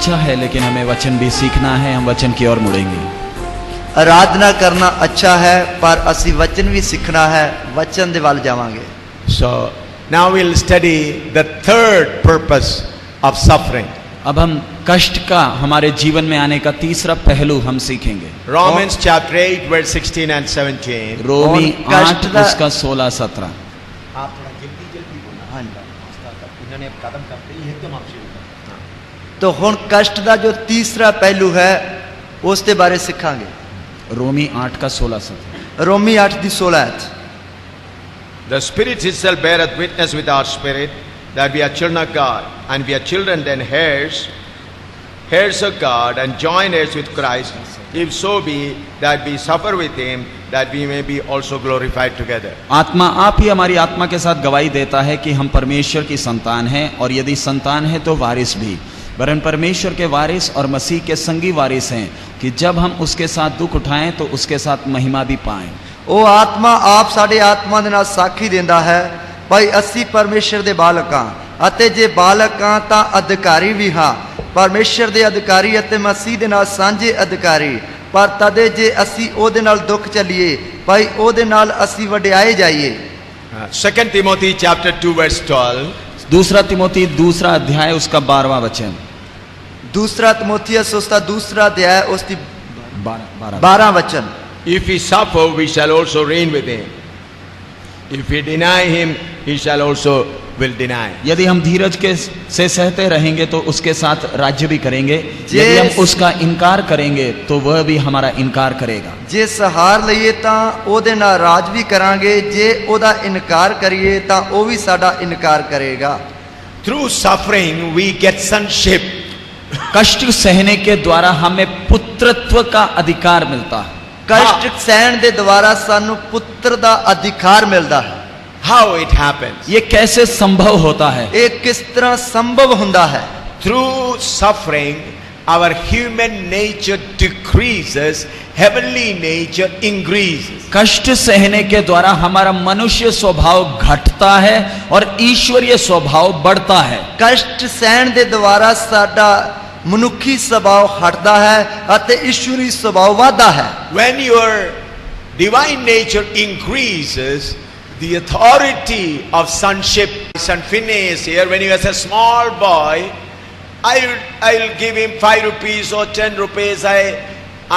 अच्छा है, लेकिन हमें वचन भी सीखना है। हम वचन की ओर मुड़ेंगे। आराधना करना अच्छा है, पर असी वचन भी सीखना है, वचन दे वाल जावांगे। So now we'll study the third purpose of suffering. अब हम कष्ट का हमारे जीवन में आने का तीसरा पहलू हम सीखेंगे। Romans chapter 8 verse 16 and 17. रोमी और कष्ट 8 का- उसका 16-17। आप थोड़ा जल्दी बोलना। हाँ। इन्होंने कदम करते ही एकदम आपसे होगा। तो हुण कष्ट का जो तीसरा पहलू है उसके बारे सीखांगे। रोमी 8 का 16-17। रोमी 8 दी 16। The Spirit itself beareth witness with our spirit that we are children of God, and we are children then heirs, heirs of God, and joint heirs with Christ, if so be that we suffer with Him, that we may be also glorified together. आत्मा आप ही हमारी आत्मा के साथ गवाही देता है कि हम परमेश्वर की संतान हैं, और यदि संतान है तो वारिस भी, वरन परमेश्वर के वारिस और मसीह के संगी वारिस हैं, कि जब हम उसके साथ दुख उठाएं तो उसके साथ महिमा भी पाएं। ਉਹ ਆਤਮਾ ਆਪ ਸਾਡੇ ਆਤਮਾ ਦੇ ਨਾਲ ਸਾਖੀ ਦਿੰਦਾ ਹੈ ਭਾਈ ਅਸੀਂ ਪਰਮੇਸ਼ਰ ਦੇ ਬਾਲਕ ਹਾਂ, ਅਤੇ ਜੇ ਬਾਲਕ ਹਾਂ ਤਾਂ ਅਧਿਕਾਰੀ ਵੀ ਹਾਂ, ਪਰਮੇਸ਼ਰ ਦੇ ਅਧਿਕਾਰੀ ਅਤੇ ਮਸੀਹ ਦੇ ਨਾਲ ਸਾਂਝੇ ਅਧਿਕਾਰੀ। ਪਰ ਤਦੇ ਜੇ ਅਸੀਂ ਉਹਦੇ ਨਾਲ ਦੁੱਖ ਚੱਲੀਏ ਭਾਈ ਉਹਦੇ ਨਾਲ ਅਸੀਂ ਵਡਿਆਏ ਜਾਈਏ। 2 Timothy chapter 2 verse 12. दूसरा तिमोथी दूसरा अध्याय उसका 12वां वचन। दूसरा तिमोथियस उसका दूसरा अध्याय उसकी 12 12 वचन। If we suffer, we shall also reign with Him. If we deny Him, He shall also will deny. यदि हम धीरज के से सहते रहेंगे तो उसके साथ राज्य भी करेंगे, यदि हम उसका इनकार करेंगे तो वह भी हमारा इनकार करेगा। ਜੇ ਸਹਾਰ ਲਈਏ ਤਾਂ ਉਹਦੇ ਨਾਲ ਰਾਜ ਵੀ ਕਰਾਂਗੇ, ਜੇ ਉਹਦਾ ਇਨਕਾਰ ਕਰੀਏ ਤਾਂ ਉਹ ਵੀ ਸਾਡਾ ਇਨਕਾਰ ਕਰੇਗਾ। Through suffering, we get sonship. कष्ट सहने के द्वारा हमें पुत्रत्व का अधिकार मिलता है। कष्ट सहन ਦੇ ਦੁਆਰਾ ਸਾਨੂੰ ਪੁੱਤਰ ਦਾ ਅਧਿਕਾਰ ਮਿਲਦਾ ਹੈ। How it happens? ये कैसे संभव होता है? ਇਹ ਕਿਸ ਤਰ੍ਹਾਂ ਸੰਭਵ ਹੁੰਦਾ ਹੈ? Through suffering, our human nature decreases, heavenly nature increases. कष्ट सहने के द्वारा हमारा मनुष्य स्वभाव घटता है और ईश्वरीय स्वभाव बढ़ता है। ਕਸ਼ਟ ਸਹਿਣ ਦੇ ਦੁਆਰਾ ਸਾਡਾ ਮਨੁੱਖੀ ਸੁਭਾਅ ਹਟਦਾ ਹੈ ਅਤੇ ਈਸ਼ਵਰੀ ਸੁਭਾਅ ਵਧਦਾ ਹੈ। When your divine nature increases, the authority of sonship. Son Phineas here, when he was a small boy, I'll give him 5 rupees or 10 rupees.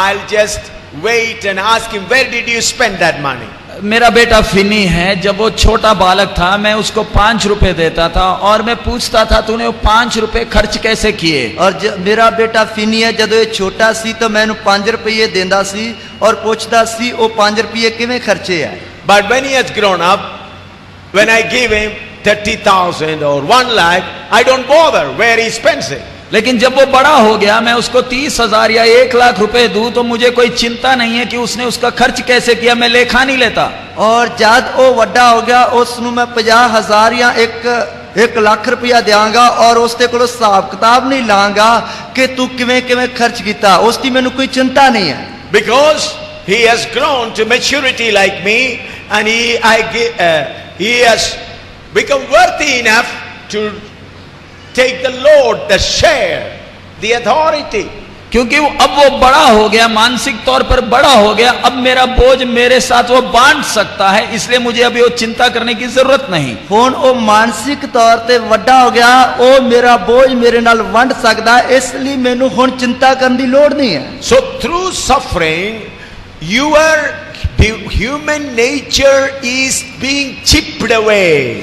I'll just wait and ask him, where did you spend that money? मेरा बेटा Finney है, जब वो छोटा बालक था मैं उसको 5 रुपए देता था और मैं पूछता था तूने वो 5 रुपए खर्च कैसे किए। और मेरा बेटा फिनी है, ਜਦੋਂ ਇਹ ਛੋਟਾ ਸੀ ਤਾਂ ਮੈਨੂੰ 5 ਰੁਪਏ ਦਿੰਦਾ ਸੀ ਔਰ ਪੁੱਛਦਾ ਸੀ ਉਹ 5 ਰੁਪਏ ਕਿਵੇਂ ਖਰਚੇ ਆ। But when he has grown up, when I give him 30,000 or 1 lakh, I don't bother where he spends it. लेकिन जब वो बड़ा हो गया, मैं उसको 30,000 या 1 लाख रुपए दूं तो मुझे कोई चिंता नहीं है कि उसने उसका खर्च कैसे किया, मैं लेखा नहीं लेता। और जब वो ਵੱਡਾ ਹੋ ਗਿਆ ਉਸ ਨੂੰ ਮੈਂ 50,000 ਜਾਂ 1 ਲੱਖ ਰੁਪਇਆ ਦਿਆਂਗਾ और उसके ਕੋਲੋਂ ਹਿਸਾਬ ਕਿਤਾਬ नहीं ਲਾਂਗਾ कि तू ਕਿਵੇਂ ਕਿਵੇਂ ਖਰਚ ਕੀਤਾ, ਉਸ ਦੀ ਮੈਨੂੰ ਕੋਈ चिंता नहीं है। Because he has grown to maturity like me, and he has become worthy enough to take the load, the share, the authority. क्योंकि अब वो बड़ा हो गया, मानसिक तौर पर बड़ा हो गया, अब मेरा बोझ मेरे साथ वो बांट सकता है, इसलिए मुझे अभी वो चिंता करने की जरूरत नहीं। ਹੁਣ ਉਹ ਮਾਨਸਿਕ ਤੌਰ ਤੇ ਵੱਡਾ ਹੋ ਗਿਆ, ਉਹ ਮੇਰਾ ਬੋਝ ਮੇਰੇ ਨਾਲ ਵੰਡ ਸਕਦਾ ਹੈ, ਇਸ ਲਈ ਮੈਨੂੰ ਹੁਣ ਚਿੰਤਾ ਕਰਨ ਦੀ ਲੋੜ ਨਹੀਂ ਹੈ। So through suffering, your human nature is being chipped away.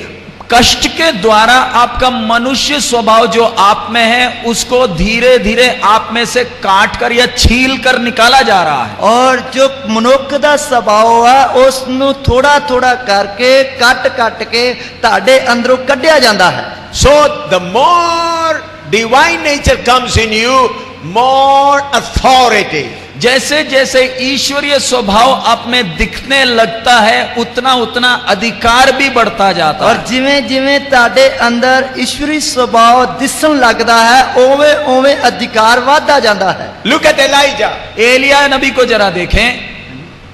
कष्ट के द्वारा आपका मनुष्य स्वभाव जो आप में है उसको धीरे धीरे आप में से काट कर या छील कर निकाला जा रहा है। और जो मनुष्य ਦਾ ਸੁਭਾਅ ਹੈ ਉਸ ਨੂੰ ਥੋੜਾ ਥੋੜਾ ਕਰਕੇ ਕੱਟ ਕੇ ਤੁਹਾਡੇ ਅੰਦਰੋਂ ਕੱਢਿਆ ਜਾਂਦਾ ਹੈ। So the more divine nature comes in you, more authority. जैसे जैसे ईश्वरीय स्वभाव आप में दिखने लगता है उतना उतना अधिकार भी बढ़ता जाता और है। ਜਿਵੇਂ ਜਿਵੇਂ ਤੁਹਾਡੇ ਅੰਦਰ ਈਸ਼ਵਰੀ ਸੁਭਾਅ ਦਿਸਣ ਲੱਗਦਾ ਹੈ ਓਵੇਂ ਓਵੇਂ ਅਧਿਕਾਰ ਵਧਦਾ ਜਾਂਦਾ ਹੈ। Look at Elijah. एलिया नबी को जरा देखें।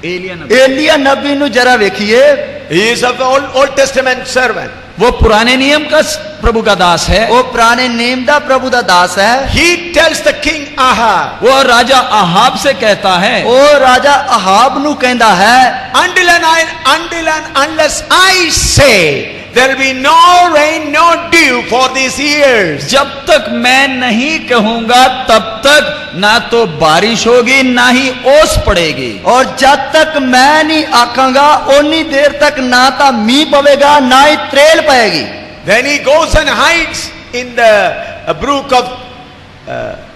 एलिया नबी ਏਲੀਆ ਨਬੀ ਨੂੰ ਜਰਾ ਵੇਖੀਏ। He is of the Old Testament servant. वो पुराने नियम का प्रभु का दास है। वो पुराने नेम दा प्रभु दा दास है। He tells the king Ahab, वो राजा अहाब से कहता है, वो राजा अहाब नु कहंदा है, until and unless I say there will be no rain, no dew for these years. जब तक मैं नहीं कहूंगा तब तक ना तो बारिश होगी ना ही ओस पड़ेगी। और जब तक मैं नहीं आखांगा उन्नी देर तक ना ता मींह पवेगा ना ही त्रेल पएगी। Then he goes and hides in the brook of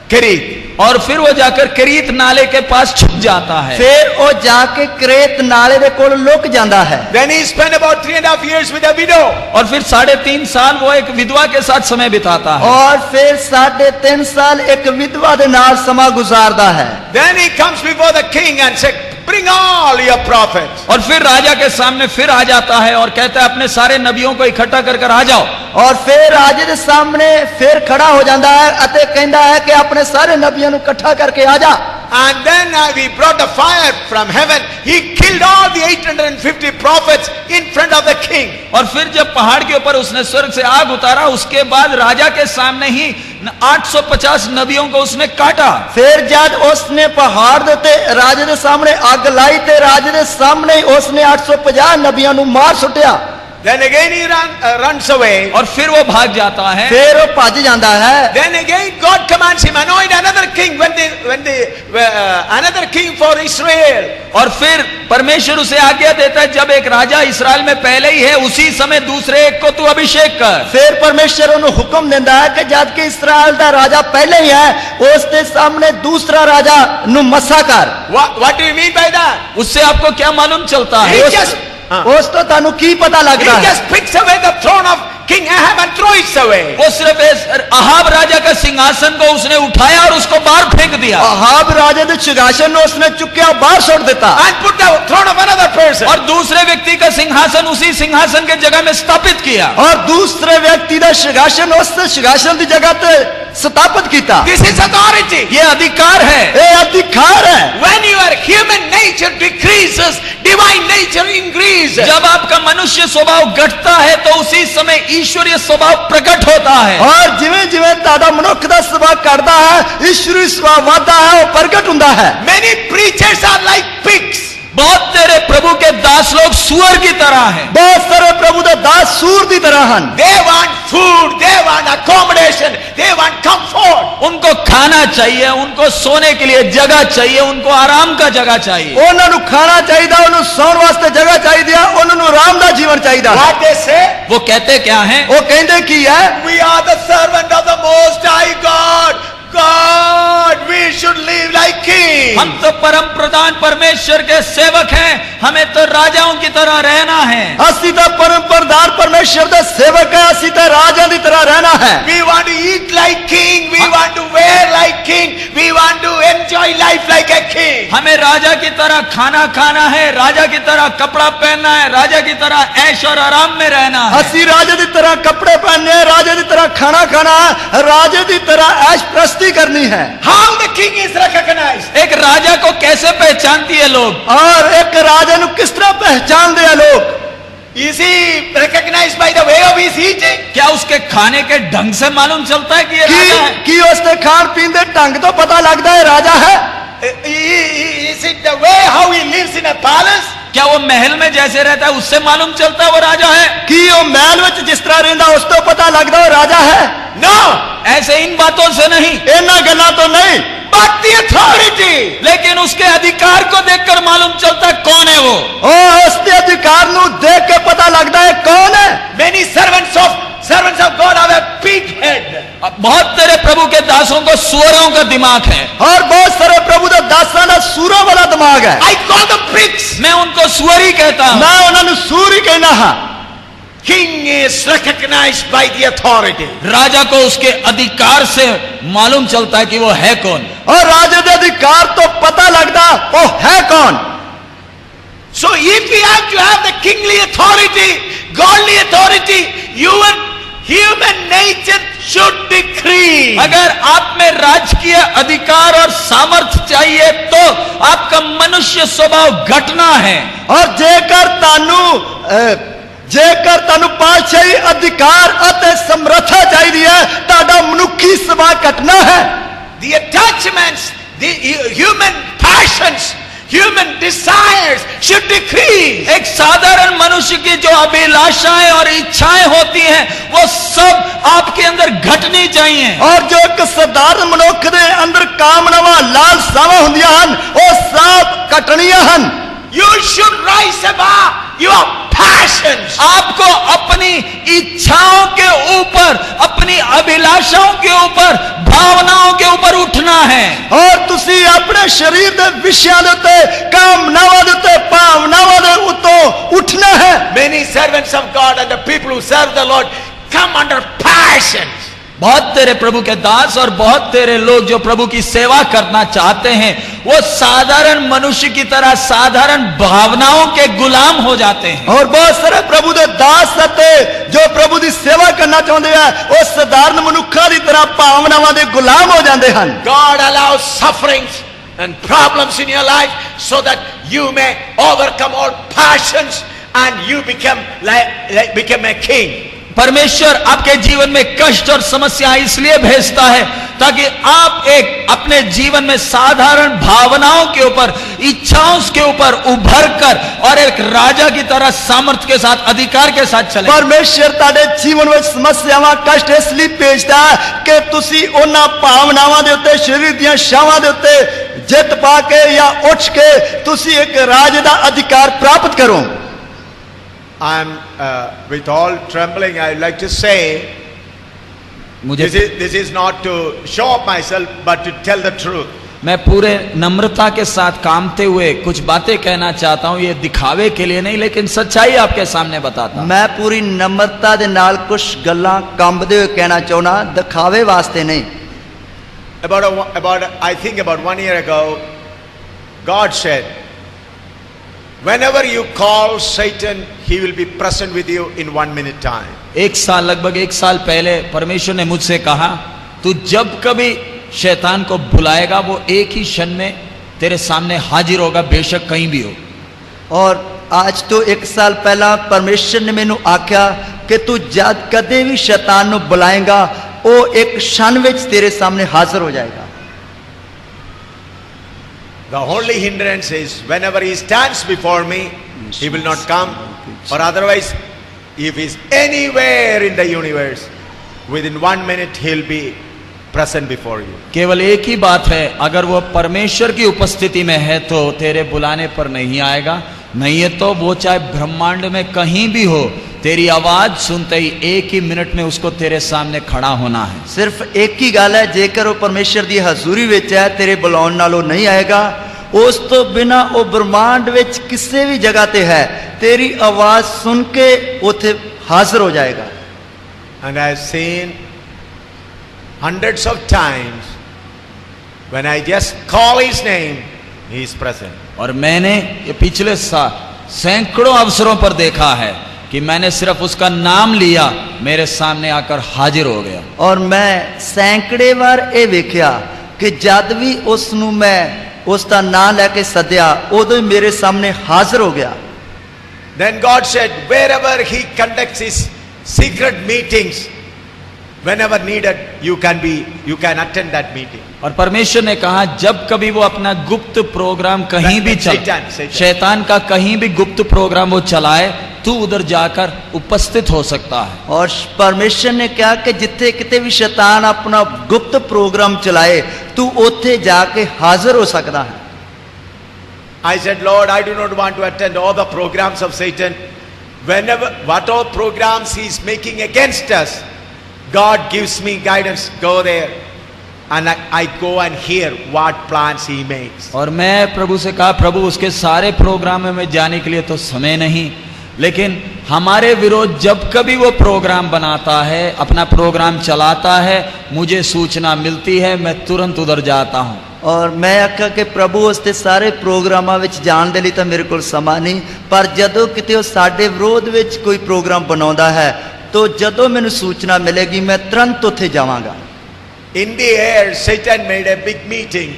Kerit. और फिर वो जाकर करीत नाले के पास छुप जाता है। फिर वो जाके क्रेत नाले दे कोल लुक जाता है। Then he spent about 3.5 years with a widow. और फिर 3.5 साल वो एक विधवा के साथ समय बिताता है। और फिर 3.5 साल एक विधवा दे नाल समा गुजारदा है। Then he comes before the king and said, bring all your prophets. और फिर राजा के सामने फिर आ जाता है और कहता है अपने सारे नबियों को इकट्ठा कर कर आ जाओ। और फिर राजे दे सामने फिर खड़ा हो जाता है अते कहता है कि अपने सारे नबियों को इकट्ठा करके आ जा। And then we brought a fire from heaven. He killed all the 850 prophets in front of the king. और फिर जब पहाड़ के ऊपर उसने स्वर्ग से आग उतारा, उसके बाद राजा के सामने ही 850 नबियों को उसने काटा। फिर जब उसने पहाड़ देते राजे दे सामने आग लाई ते राजे दे सामने ही उसने 850 नबियों को मार सुटिया। Then again he runs away. और फिर वो भाग जाता है। फिर वो भज जाता है। Then again God commands him, anoint another king another king for Israel. और फिर परमेश्वर उसे आज्ञा देता है जब एक राजा इस्राएल में पहले ही है उसी समय दूसरे एक को तू अभिषेक कर। फिर परमेश्वर उन्हें हुक्म देता है कि जब कि इस्राएल का राजा पहले ही है उसके सामने दूसरा राजा नु मसा कर। What do you mean by that? उससे आपको क्या मालूम चलता है? उस तो तानु की पता लगता He है। just picks away the throne of King Ahab and throws it away. वो सिर्फ अहाब राजा का सिंहासन को उसने उठाया और उसको बाहर फेंक दिया। अहाब राजा के सिंहासन को उसने चुक्या बाहर छोड़ देता। And put the throne of another person. और दूसरे व्यक्ति का सिंहासन उसी सिंहासन के जगह में स्थापित किया। और दूसरे व्यक्ति का सिंहासन उस सिंहासन की जगह पे स्थापित किया। This is authority. ये अधिकार है। ये अधिकार है। When your human nature decreases, divine nature increases. जब आपका मनुष्य स्वभाव घटता है तो उसी समय ईश्वरीय स्वभाव प्रकट होता है। और जिवें जिवें तादा मनुष्य का स्वभाव करता है ईश्वरीय स्वभाव वादा है वो प्रकट हुंदा है। Many preachers are like pigs. बहुत तेरे प्रभु के दास लोग सुअर की तरह हैं। बहुत सारे प्रभु के दास सूर की तरह हैं। They want food, they want accommodation, they want comfort. उनको खाना चाहिए, उनको सोने के लिए जगह चाहिए, उनको आराम का जगह चाहिए। उन्होंने खाना चाहिए, उन्होंने सोने वास्ते जगह चाहिए, उन्होंने आराम दा जीवन चाहिए। What they say? वो कहते क्या हैं? वो कहते की है? We are the servant of the Most High God. God, we should live like kings. हम तो परम प्रधान परमेश्वर के सेवक हैं, हमें तो राजाओं की तरह रहना है। असी तो परम प्रधान परमेश्वर के सेवक है, असी तो राजा की तरह रहना है। We want to eat like king, we want to wear like king, we want to enjoy life like a king. हमें राजा की तरह खाना खाना है, राजा की तरह कपड़ा पहनना है, राजा की तरह ऐश और आराम में रहना है। असी राजा की तरह कपड़े पहनने हैं, राजा की तरह खाना खाना है, राजा की तरह ऐश प्रस्ती करनी है। How the king is recognized? एक राजा को कैसे पहचानती है लोग? और एक राजा नु किस तरह पहचान दे लोग? Is he recognized by the way of his eating? क्या उसके खाने के ढंग से मालूम चलता है कि ये राजा है? कि उसके खान पीन दे ढंग तो पता लगता है राजा है। Is it the way how he lives in a palace? क्या वो महल में जैसे रहता है उससे मालूम चलता है वो राजा है? कि वो महल में जिस तरह रहता उस तो पता लगता है राजा है? No, ऐसे इन बातों से नहीं, इन्ना गल्ला तो नहीं, but the authority. लेकिन उसके अधिकार को देखकर मालूम चलता है कौन है वो। और उसके अधिकार नु देख के पता लगता है कौन है। Many servants of God have a big head. बहुत तेरे प्रभु के दासों को सुअरों का दिमाग है। और बहुत सारे प्रभु के दासां दा सूरों वाला दिमाग है। I call them pigs. मैं उनको सुअर ही कहता हूं। मैं उन्हें सूर ही कहना है। King is recognized by the authority. राजा को उसके अधिकार से मालूम चलता है कि वो है कौन। और राजा के अधिकार तो पता लगता वो है कौन। So if we have to have the kingly authority, godly authority, your human nature should decrease. अगर आप में राजकीय अधिकार और सामर्थ्य चाहिए तो आपका मनुष्य स्वभाव घटना है। और जेकर तानू ਜੇਕਰ ਤੁਹਾਨੂੰ ਪਾਤਸ਼ਾਹੀ ਅਧਿਕਾਰ ਅਤੇ ਸਮਰੱਥਾ ਚਾਹੀਦੀ ਹੈ, ਤੁਹਾਡਾ ਮਨੁੱਖੀ ਸੁਭਾਅ ਘਟਨਾ ਹੈ। The attachments, the human passions, human desires should decrease. एक साधारण मनुष्य की जो अभिलाषाएं और इच्छाएं होती हैं, वो सब आपके अंदर घटनी चाहिए। ਔਰ ਜੋ ਇੱਕ ਸਧਾਰਨ ਮਨੁੱਖ ਦੇ ਅੰਦਰ ਕਾਮਨਾਵਾਂ ਲਾਲਸਾਵਾਂ ਹੁੰਦੀਆਂ ਹਨ, ਉਹ ਸਭ ਘਟਣੀਆਂ ਹਨ। You should rise above your passions. आपको अपनी इच्छाओं के ऊपर, अपनी अभिलाषाओं के ऊपर, भावनाओं के ऊपर उठना है। ਔਰ ਤੁਸੀਂ ਆਪਣੇ ਸਰੀਰ ਦੇ ਵਿਸ਼ਿਆਂ ਦੇ ਉੱਤੇ, ਕਾਮਨਾਵਾਂ ਦੇ ਉੱਤੇ, ਭਾਵਨਾਵਾਂ ਦੇ ਉੱਤੋਂ ਉੱਠਣਾ ਹੈ। Many servants of God and the people who serve the Lord come under passions. बहुत तेरे प्रभु के दास और बहुत तेरे लोग जो प्रभु की सेवा करना चाहते हैं, वो साधारण मनुष्य की तरह साधारण भावनाओं के गुलाम हो जाते हैं। ਔਰ ਬਹੁਤ ਸਾਰੇ ਪ੍ਰਭੂ ਦੇ ਦਾਸ ਅਤੇ ਜੋ ਪ੍ਰਭੂ ਦੀ ਸੇਵਾ ਕਰਨਾ ਚਾਹੁੰਦੇ ਆ, ਉਹ ਸਧਾਰਨ ਮਨੁੱਖਾਂ ਦੀ ਤਰ੍ਹਾਂ ਭਾਵਨਾਵਾਂ ਦੇ ਗੁਲਾਮ ਹੋ ਜਾਂਦੇ ਹਨ। God allows sufferings and problems in your life so that you may overcome all passions and you become a king. परमेश्वर आपके जीवन में कष्ट और समस्या इसलिए भेजता है ताकि आप एक अपने जीवन में साधारण भावनाओं के ऊपर, इच्छाओं के ऊपर उभर कर और एक राजा की तरह सामर्थ्य के साथ, अधिकार के साथ चले। परमेश्वर ਤੁਹਾਡੇ ਜੀਵਨ ਵਿੱਚ ਸਮੱਸਿਆਵਾਂ ਕਸ਼ਟ ਇਸ ਲਈ ਭੇਜਦਾ ਕਿ ਤੁਸੀਂ ਉਹਨਾਂ ਭਾਵਨਾਵਾਂ ਦੇ ਉੱਤੇ, ਸਰੀਰ ਦੀਆਂ ਸ਼ਾਵਾਂ ਦੇ ਉੱਤੇ ਜਿੱਤ ਪਾ ਕੇ ਜਾਂ ਉੱਠ ਕੇ ਤੁਸੀਂ ਇੱਕ ਰਾਜ ਦਾ ਅਧਿਕਾਰ ਪ੍ਰਾਪਤ ਕਰੋ। I'm with all trembling, I would like to say, this is not to show up myself, but to tell the truth. मैं पूरे नम्रता के साथ कामते हुए कुछ बातें कहना चाहता हूं, ये दिखावे के लिए नहीं, लेकिन सच्चाई आपके सामने बताता हूं। मैं पूरी नम्रता दे नाल कुछ गल्लां कंबदे हुए कहना चाहना, दिखावे वास्ते नहीं। I think about 1 year ago, God said, whenever you call Satan, he will be present with you in 1 minute time. लगभग एक साल पहले परमेश्वर ने मुझसे कहा, तू जब कभी शैतान को बुलाएगा, वो एक ही क्षण में तेरे सामने हाजिर होगा, बेशक कहीं भी हो। और आज तो 1 साल पहला परमेश्वर ने मैनू आख्या कि तू जद कदे भी शैतान नू बुलाएगा, वो एक क्षण विच तेरे सामने हाजिर हो जाएगा। The only hindrance is whenever he stands before me, he will not come. Or otherwise, if he is anywhere in the universe, within 1 minute he'll be present before you. केवल एक ही बात है, अगर वो परमेश्वर की उपस्थिति में है तो तेरे बुलाने पर नहीं आएगा, नहीं है तो वो चाहे ब्रह्मांड में कहीं भी हो, तेरी आवाज सुनते ही 1 ही मिनट में उसको तेरे सामने खड़ा होना है। सिर्फ एक ही गल है, जेकर वो परमेश्वर की हजूरी विच है, तेरे बुलाउण नालों नहीं आएगा, उस तो बिना वो ब्रह्मांड विच किसी भी जगह ते है, तेरी आवाज सुन के उथे हाजिर हो जाएगा। And I have seen hundreds of times when I just call his name, he is present. और मैंने ये पिछले सैकड़ों अवसरों पर देखा है कि मैंने सिर्फ उसका नाम लिया, मेरे सामने आकर हाजिर हो गया। और मैं सैकड़े बार ये वेख्या कि जद भी उसनू मैं उसका नाम लेके सद्या, उदों ही मेरे सामने हाजिर हो गया। Then God said, wherever he conducts his secret meetings, whenever needed, you can attend that meeting. और परमेश्वर ने कहा, जब कभी वो अपना गुप्त प्रोग्राम कहीं भी शैतान का कहीं भी गुप्त प्रोग्राम वो चलाए, तू उधर जाकर उपस्थित हो सकता है। और परमेश्वर ने कहा कि जिथे किते भी शैतान अपना गुप्त प्रोग्राम चलाए, तू उथे जाके हाजिर हो सकता है। I said, Lord, I do not want to attend all the programs of Satan. What all programs he is making against us, God gives me guidance, go there. And I go and hear what plans he makes. और मैं प्रभु से कहा, प्रभु उसके सारे programme में जाने के लिए तो समय नहीं, लेकिन हमारे विरोध जब कभी वो प्रोग्राम बनाता है, अपना प्रोग्राम चलाता है, मुझे सूचना मिलती है, मैं तुरंत उधर जाता हूँ। और मैं आख्या कि प्रभु उसके सारे प्रोग्रामां विच जाण दे लई तां मेरे कोल समा नहीं, पर जदों किते वो साडे विरोध विच कोई प्रोग्राम बनाउंदा है, तो जदों मैनूं सूचना मिलेगी, मैं तुरंत उत्थे जावांगा। In the air, Satan made a big meeting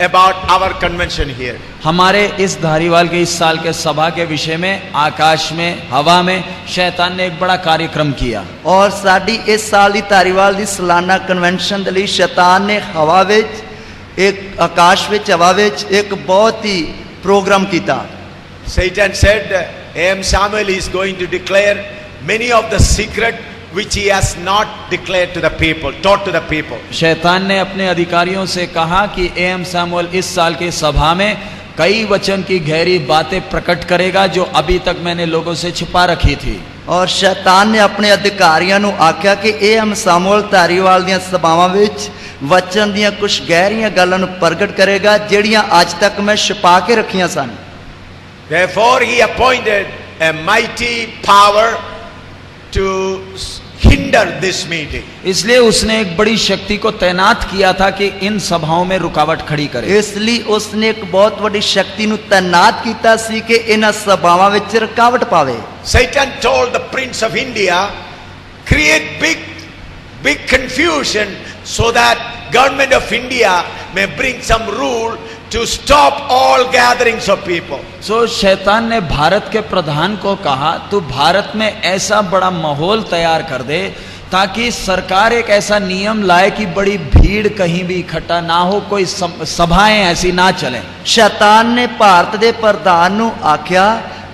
about our convention here. हमारे इस धारीवाल के इस साल के सभा के विषय में आकाश में हवा में शैतान ने एक बड़ा कार्यक्रम किया। और साडी इस साल दी धारीवाल दी सालाना कन्वेंशन दे लई शैतान ने हवा विच एक आकाश विच हवा विच एक बहुत ही प्रोग्राम कीता। Satan said, A.M. Samuel is going to declare many of the secret which he has not declared to the people, taught to the people. शैतान ने अपने अधिकारियों से कहा कि A.M. सैमुअल इस साल की सभा में कई वचन की गहरी बातें प्रकट करेगा जो अभी तक मैंने लोगों से छिपा रखी थी। और शैतान ने अपने अधिकारियों ਨੂੰ ਆਖਿਆ ਕਿ A.M. ਸੈਮੂਅਲ ਧਾਰੀਵਾਲ ਦੀਆਂ ਸਭਾਵਾਂ ਵਿੱਚ ਵਚਨ ਦੀਆਂ ਕੁਝ ਗਹਿਰੀਆਂ ਗੱਲਾਂ ਨੂੰ ਪ੍ਰਗਟ ਕਰੇਗਾ ਜਿਹੜੀਆਂ ਅੱਜ ਤੱਕ ਮੈਂ ਛੁਪਾ ਕੇ ਰੱਖੀਆਂ ਸਨ। Therefore he appointed a mighty power to hinder this meeting. इसलिए उसने एक बड़ी शक्ति को तैनात किया था कि इन सभाओं में रुकावट खड़ी करे। इसलिए उसने एक बहुत बड़ी शक्ति ਨੂੰ तैनात ਕੀਤਾ ਸੀ ਕਿ ਇਹਨਾਂ ਸਭਾਵਾਂ ਵਿੱਚ ਰੁਕਾਵਟ ਪਾਵੇ। Satan told the Prince of India, create big confusion so that government of India may bring some rule to stop all gatherings of people. सो शैतान ने भारत के प्रधान को कहा तू भारत में ऐसा बड़ा माहौल तैयार कर दे ताकि सरकार एक ऐसा नियम लाए कि बड़ी भीड़ कहीं भी इकट्ठा ना हो, कोई सभाएं ऐसी ना चले। शैतान ने भारत के प्रधान ਨੂੰ ਆਖਿਆ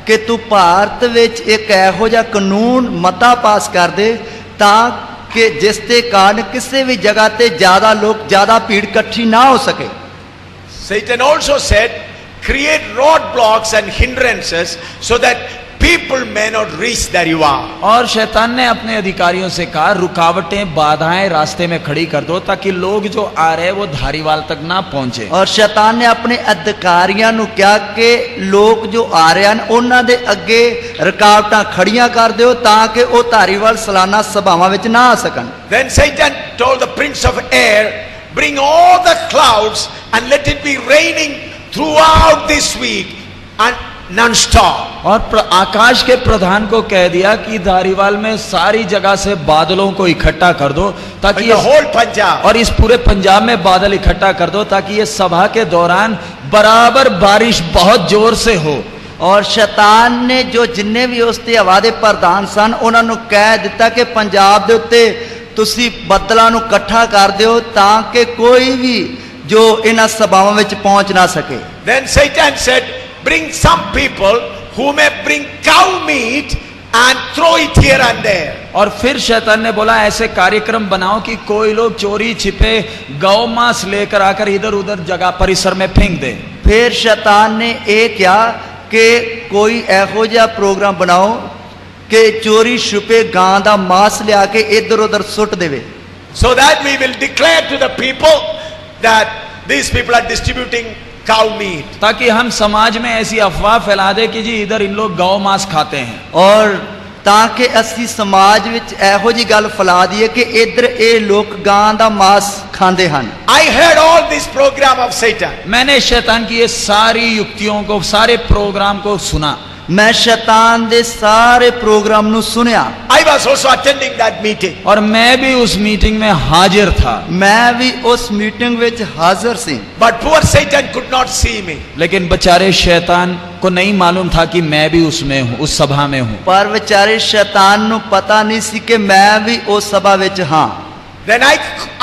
कि तू भारत ਵਿੱਚ एक ਇਹੋ ਜਿਹਾ ਕਾਨੂੰਨ ਮਤਾ ਪਾਸ ਕਰ ਦੇ ਤਾਂ ਕਿ ਜਿਸ ਦੇ ਕਾਰਨ ਕਿਸੇ ਵੀ ਜਗ੍ਹਾ ਤੇ ਜ਼ਿਆਦਾ ਲੋਕ ਜ਼ਿਆਦਾ ਭੀੜ ਇਕੱਠੀ ਨਾ ਹੋ ਸਕੇ। Satan also said, create roadblocks and hindrances so that people may not reach Dhariwal. और शैतान ने अपने अधिकारियों से कहा रुकावटें बाधाएं रास्ते में खड़ी कर दो ताकि लोग जो आ रहे वो धारीवाल तक ना पहुंचे। और शैतान ने अपने अधिकारियों ਨੂੰ ਕਿਹਾ ਕਿ ਲੋਕ ਜੋ ਆ ਰਹੇ ਹਨ ਉਹਨਾਂ ਦੇ ਅੱਗੇ ਰੁਕਾਵਟਾਂ ਖੜੀਆਂ ਕਰ ਦਿਓ ਤਾਂ ਕਿ ਉਹ ਧਾਰੀਵਾਲ ਸਾਲਾਨਾ ਸਭਾਵਾਂ ਵਿੱਚ ਨਾ ਆ ਸਕਣ। Then Satan told the prince of air, bring all the clouds and let it be raining throughout this week and non-stop. और आकाश के प्रधान को कह दिया कि धारीवाल में सारी जगह से बादलों को इकट्ठा कर दो ताकि In the whole Punjab. और इस पूरे पंजाब में बादल इकट्ठा कर दो ताकि ये सभा के दौरान बराबर बारिश बहुत जोर से हो। और शैतान ने जो जिन्ने भी उसते हवा ਦੇ ਪ੍ਰਧਾਨ ਸਨ ਉਹਨਾਂ ਨੂੰ ਕਹਿ ਦਿੱਤਾ ਕਿ ਪੰਜਾਬ ਦੇ ਉੱਤੇ ਤੁਸੀਂ ਬੱਦਲਾਂ ਨੂੰ ਇਕੱਠਾ ਕਰ ਦਿਓ ਤਾਂ ਕਿ ਕੋਈ ਵੀ ਜੋ ਇਹਨਾਂ ਸਭਾਵਾਂ ਵਿੱਚ ਪਹੁੰਚ ਨਾ ਸਕੇ। Then Satan said, bring some people who may bring cow meat and throw it here and there. और फिर शैतान ने बोला ऐसे कार्यक्रम बनाओ कि कोई लोग चोरी छिपे गौ मांस लेकर आकर इधर उधर जगह परिसर में फेंक दे। फिर शैतान ने ये किया कि कोई ਇਹੋ ਜਿਹਾ प्रोग्राम बनाओ कि चोरी छुपे गां ਦਾ मांस ਲਿਆ ਕੇ इधर उधर सुट देवे। So that we will declare to the people that these people are distributing cow meat. ताकि हम समाज में ऐसी अफवाह फैला दे कि जी इधर इन लोग गौ मांस खाते हैं। और ਤਾਂ ਕਿ ਅਸੀਂ ਸਮਾਜ ਵਿੱਚ ਇਹੋ ਜੀ ਗੱਲ ਫੈਲਾ ਦਈਏ ਕਿ ਇੱਧਰ ਇਹ ਲੋਕ ਗਾਂ ਦਾ ਮਾंस ਖਾਂਦੇ ਹਨ। I heard all this program of Satan. मैंने शैतान की ये सारी युक्तियों को सारे प्रोग्राम को सुना। मैं शैतान दे सारे प्रोग्राम ਨੂੰ सुनिया। I was also attending that meeting. और मैं भी उस मीटिंग में हाजिर था। मैं भी उस मीटिंग ਵਿੱਚ हाजिर ਸੀ। But poor Satan could not see me. लेकिन बेचारे शैतान को नहीं मालूम था कि मैं भी उसमें हूँ, उस सभा में हूँ। पर बेचारे शैतान ਨੂੰ ਪਤਾ ਨਹੀਂ ਸੀ ਕਿ ਮੈਂ ਵੀ ਉਸ ਸਭਾ ਵਿੱਚ ਹਾਂ। Then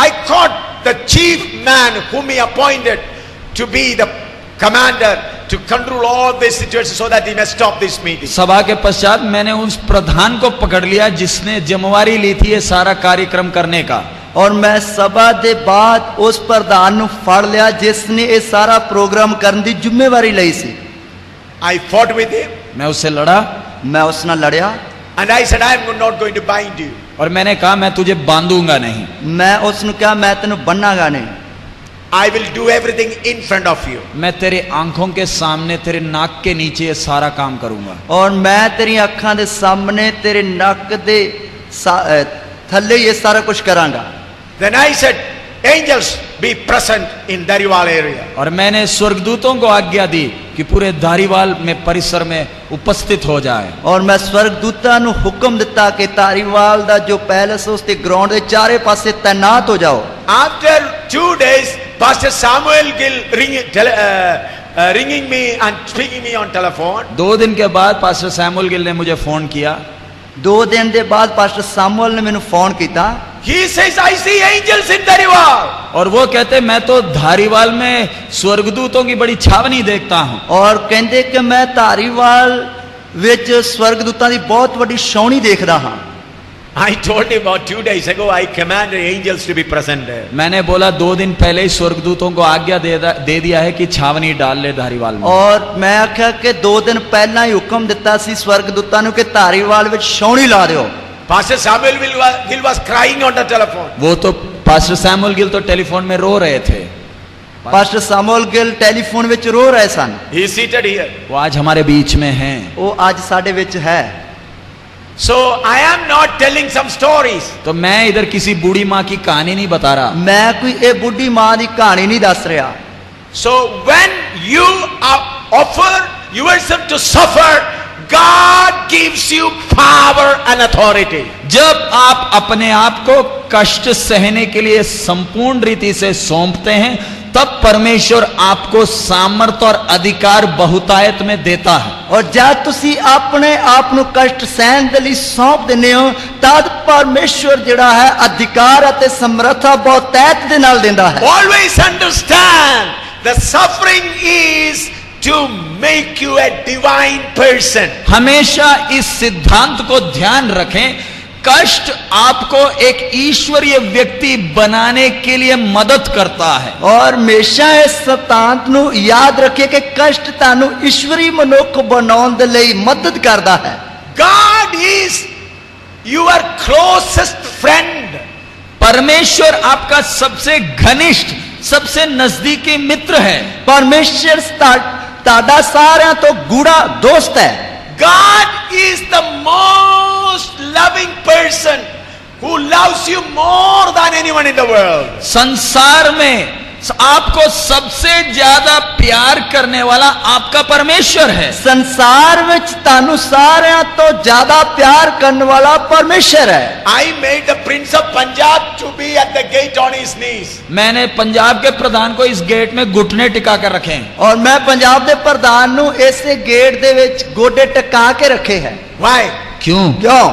I caught the chief man whom he appointed to be the commander to control all this situation so that he may stop this meeting. सभा के पश्चात मैंने उस प्रधान को पकड़ लिया जिसने जिम्मेवारी ली थी ये सारा कार्यक्रम करने का। और मैं सभा ਦੇ ਬਾਅਦ ਉਸ ਪ੍ਰਧਾਨ ਨੂੰ ਫੜ ਲਿਆ ਜਿਸਨੇ ਇਹ ਸਾਰਾ ਪ੍ਰੋਗਰਾਮ ਕਰਨ ਦੀ ਜ਼ਿੰਮੇਵਾਰੀ ਲਈ ਸੀ। I fought with him. मैं उससे लड़ा। मैं ਉਸ ਨਾਲ ਲੜਿਆ। And I said, I am not going to bind you. और मैंने कहा मैं तुझे बांधूंगा नहीं। मैं ਉਸ ਨੂੰ ਕਿਹਾ मैं ਤੈਨੂੰ ਬੰਨਾਂਗਾ नहीं। I will do everything in front of you. मैं तेरे आंखों के सामने तेरे नाक के नीचे ये सारा काम करूंगा। और मैं तेरी ਅੱਖਾਂ ਦੇ ਸਾਹਮਣੇ तेरे नक ਦੇ ਥੱਲੇ ये सारा कुछ करांगा। Then I said, angels be present in Dhariwal area. और मैंने स्वर्गदूतों को आज्ञा दी कि पूरे धारीवाल में परिसर में उपस्थित हो जाए। और मैं स्वर्गदूतां ਨੂੰ ਹੁਕਮ ਦਿੱਤਾ ਕਿ ਧਾਰੀਵਾਲ ਦਾ ਜੋ ਪੈਲਸ ਉਸ ਤੇ ਗਰਾਊਂਡ ਦੇ ਚਾਰੇ ਪਾਸੇ ਤੈਨਾਤ ਹੋ ਜਾਓ। After 2 days Pastor Samuel Gill ringing me and speaking me on telephone. 2 दिन के बाद पास्टर सैमुअल गिल ने मुझे फोन किया। 2 दिन ਦੇ ਬਾਅਦ ਪਾਸਟਰ ਸਾਮੂਅਲ ਨੇ ਮੈਨੂੰ ਫੋਨ ਕੀਤਾ। He says, I see angels in Dhariwal. और वो कहते मैं तो धारीवाल में स्वर्गदूतों की बड़ी छावनी देखता हूं। ਔਰ ਕਹਿੰਦੇ ਕਿ ਮੈਂ ਧਾਰੀਵਾਲ ਵਿੱਚ ਸਵਰਗਦੂਤਾਂ ਦੀ ਬਹੁਤ ਵੱਡੀ ਛਾਉਣੀ ਦੇਖਦਾ ਹਾਂ। I told him about 2 days ago, I commanded angels to be present there. मैंने बोला 2 दिन पहले ही स्वर्गदूतों को आज्ञा दे दिया है कि छावनी डाल ले धारीवाल में। और मैं आख्या कि 2 दिन पहला ही हुक्म दिता सी स्वर्गदूतां नूं कि धारीवाल विच छावनी ला दिओ। Pastor Samuel Gill was crying on the telephone. वो तो पास्टर सैमुअल गिल तो टेलीफोन में रो रहे थे। पास्टर सामुअल गिल टेलीफोन विच रो रहे सन। He is seated here. वो आज हमारे बीच में हैं। वो आज साडे विच है। So I am not telling some stories. तो मैं इधर किसी बूढ़ी माँ की कहानी नहीं बता रहा। मैं कोई ए बुढ़ी मां दी कहानी नहीं दस रहा। So when you offer yourself to suffer, God gives you power and authority. जब आप अपने आप को कष्ट सहने के लिए संपूर्ण रीति से सौंपते हैं, तब परमेश्वर आपको सामर्थ्य और अधिकार बहुतायत में देता है। और जब तुसी अपने आप नु कष्ट सहन दे लई सौंप दिंदे हो, तद परमेश्वर जिहड़ा है अधिकार अते समर्था बहुतायत दे नाल दिंदा है। Always understand the suffering is to make you a divine person. हमेशा इस सिद्धांत को ध्यान रखें, कष्ट आपको एक ईश्वरीय व्यक्ति बनाने के लिए मदद करता है। और हमेशा इस सिद्धांत नु याद रखिए कि कष्ट तानु ईश्वरी मनुख बनाउण दे लई मदद करदा है। God is your closest friend. परमेश्वर आपका सबसे घनिष्ठ, सबसे नजदीकी मित्र है। परमेश्वर ताड़ा सारा तो गूढ़ा दोस्त है। God is the most loving person who loves you more than anyone in the world. संसार में आपको सबसे ज्यादा प्यार करने वाला आपका परमेश्वर है। संसार विच तानु सारियां तो ज्यादा प्यार करने वाला परमेश्वर है। I made the Prince of Punjab to be at the gate on his knees. मैंने पंजाब के प्रधान को इस गेट में घुटने टिका कर रखे हैं। और मैं पंजाब के प्रधान नु ऐसे गेट दे विच गोडे टिका के रखे हैं। Why? क्यों? क्यों?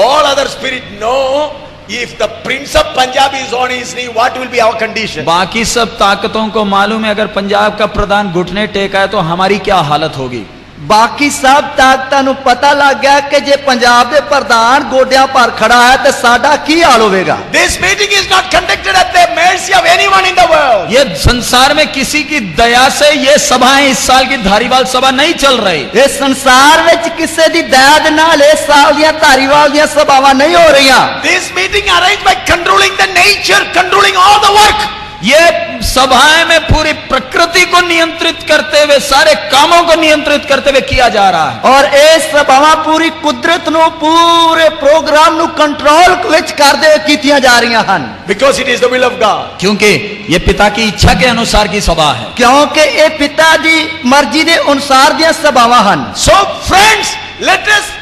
All other spirit know if the Prince of Punjab is on his knee, what will be our condition? बाकी सब ताकतों को मालूम है, अगर पंजाब का प्रधान घुटने टेका है तो हमारी क्या हालत होगी। बाकी सब ताकतां नु पता लग गया कि जे पंजाब के प्रधान गोडियां पर खड़ा है तो साडा की हाल होगा। This meeting is not conducted at the mercy of anyone in the world. ये संसार में किसी की दया से ये सभाएं इस साल की धारीवाल सभा नहीं चल रही। इस संसार में किसी दी दया दे नाल इस साल दी धारीवाल दी सभावां नहीं हो रही। This meeting arranged by controlling the nature, controlling all the work. ये सभाएं में पूरी प्रकृति को नियंत्रित करते हुए, सारे कामों को नियंत्रित करते हुए किया जा रहा है। और ये सभावां पूरी कुदरत नु पूरे प्रोग्राम नु कंट्रोल विच करदे हुए कीतियां जा रही हन। Because it is the will of God. क्योंकि ये पिता की इच्छा के अनुसार की सभा है। क्योंकि ये पिता दी मर्जी दे अनुसार दी सभावां हन। So friends, let us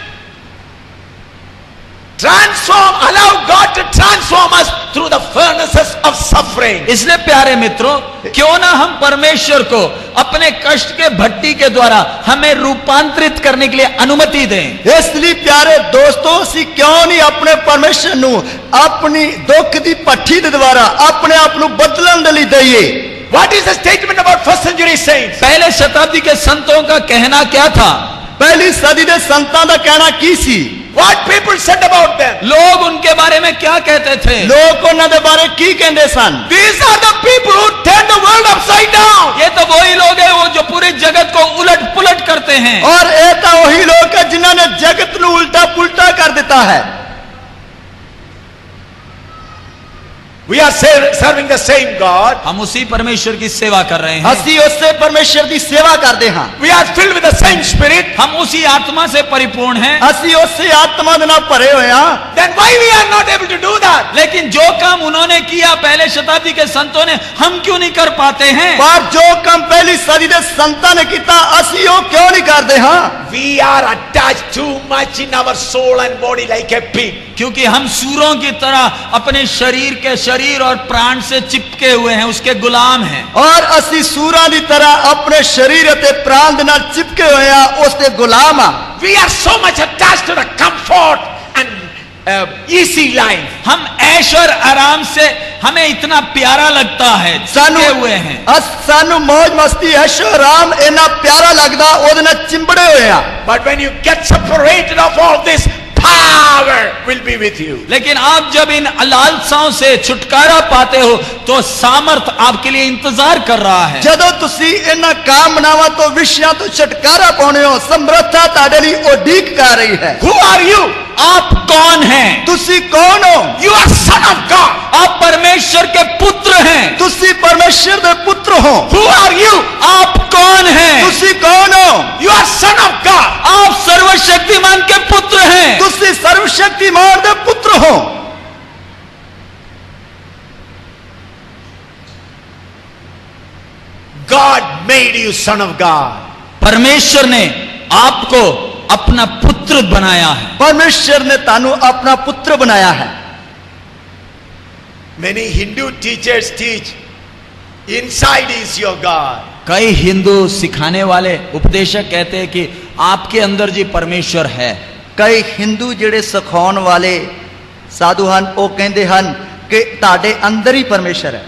transform, allow God to transform us through the furnaces of suffering. इसलिए प्यारे मित्रों, क्यों ना हम परमेश्वर को अपने कष्ट के भट्टी के द्वारा हमें रूपांतरित करने के लिए अनुमति दें। इसलिए प्यारे दोस्तों, सी क्यों नहीं अपने परमेश्वर नु अपनी दुख दी भट्टी दे द्वारा अपने आप नु बदलन दे लई दईए। What is the statement about first century saints? पहले शताब्दी के संतों का कहना क्या था? पहली सदी दे संतां दा कहना की सी? What people said about them? लोग उनके बारे में क्या कहते थे? लोग उन्हां दे बारे की कहंदे सन? These are the people who turn the world upside down. ये तो वही लोग हैं वो जो पूरे जगत को उलट पुलट करते हैं। और ये तो वही लोग हैं जिन्हां ने जगत नु उल्टा पुल्टा कर देता है। We are serving the same God. हम उसी परमेश्वर की सेवा कर रहे हैं। असी उससे परमेश्वर की सेवा करते हैं। We are filled with the same spirit. हम उसी आत्मा से परिपूर्ण हैं। असी उससे आत्मा दे नाल भरे होए हैं। Then why we are not able to do that? लेकिन जो काम उन्होंने किया पहले शताब्दी के संतों ने, हम क्यों नहीं कर पाते हैं? पर जो काम पहली सदी दे संतां ने कीता असी ओ क्यों नहीं करते हैं? We are attached too much in our soul and body like a pig. क्योंकि हम सूरों की तरह अपने शरीर के शरीर और प्राण से चिपके हुए हैं, उसके गुलाम हैं। और ਅਸੀਂ ਸੂਰਾਂ ਦੀ ਤਰ੍ਹਾਂ ਆਪਣੇ ਸਰੀਰ ਅਤੇ ਪ੍ਰਾਣ ਦੇ ਨਾਲ ਚਿਪਕੇ ਹੋਏ ਆ, ਉਸ ਦੇ ਗੁਲਾਮ ਆ। We are so much attached to the comfort and easy life. हम ऐश और आराम से हमें इतना प्यारा लगता है, चिपके हुए हैं। ਸਾਨੂੰ ਮौज ਮਸਤੀ ਐਸ਼ੋ ਆਰਾਮ ਇੰਨਾ ਪਿਆਰਾ ਲੱਗਦਾ, ਉਹਦੇ ਨਾਲ ਚਿੰਬੜੇ ਹੋਏ ਆ। But when you get separated of all this, power will be with you. लेकिन आप जब इन लालसाओं से छुटकारा पाते हो तो सामर्थ आपके लिए इंतजार कर रहा है। ਜਦੋਂ ਤੁਸੀਂ ਇਹਨਾਂ ਕਾਮਨਾਵਾਂ ਤੋਂ ਵਿਸ਼ਿਆਂ ਤੋਂ ਛੁਟਕਾਰਾ ਪਾਉਣੇ ਹੋ, ਸਮਰੱਥਾ ਤੁਹਾਡੇ ਲਈ ਉਡੀਕ ਕਰ ਰਹੀ ਹੈ। Who are you? आप कौन हैं? ਤੁਸੀਂ ਕੌਣ ਹੋ? You are son of God. आप परमेश्वर के पुत्र हैं। ਤੁਸੀਂ ਪਰਮੇਸ਼ਰ ਦੇ ਪੁੱਤਰ ਹੋ। Who are you? आप कौन हैं? ਤੁਸੀਂ ਕੌਣ ਹੋ? You are son of God. आप सर्वशक्तिमान के पुत्र हैं। ਤੁਸੀਂ ਸਰਵਸ਼ਕਤੀਮਾਨ ਦੇ ਪੁੱਤਰ ਹੋ। God made you son of God. परमेश्वर ने आपको अपना पुत्र बनाया है। ਪਰਮੇਸ਼ਰ ਨੇ ਤੁਹਾਨੂੰ ਆਪਣਾ ਪੁੱਤਰ ਬਣਾਇਆ ਹੈ। Many Hindu teachers teach, inside is your God. कई हिंदू सिखाने वाले उपदेशक कहते हैं कि आपके अंदर जी परमेश्वर है। ਕਈ ਹਿੰਦੂ ਜਿਹੜੇ ਸਿਖਾਉਣ ਵਾਲੇ ਸਾਧੂ ਹਨ, ਉਹ ਕਹਿੰਦੇ ਹਨ ਕਿ ਤੁਹਾਡੇ ਅੰਦਰ ਹੀ ਪਰਮੇਸ਼ਰ ਹੈ।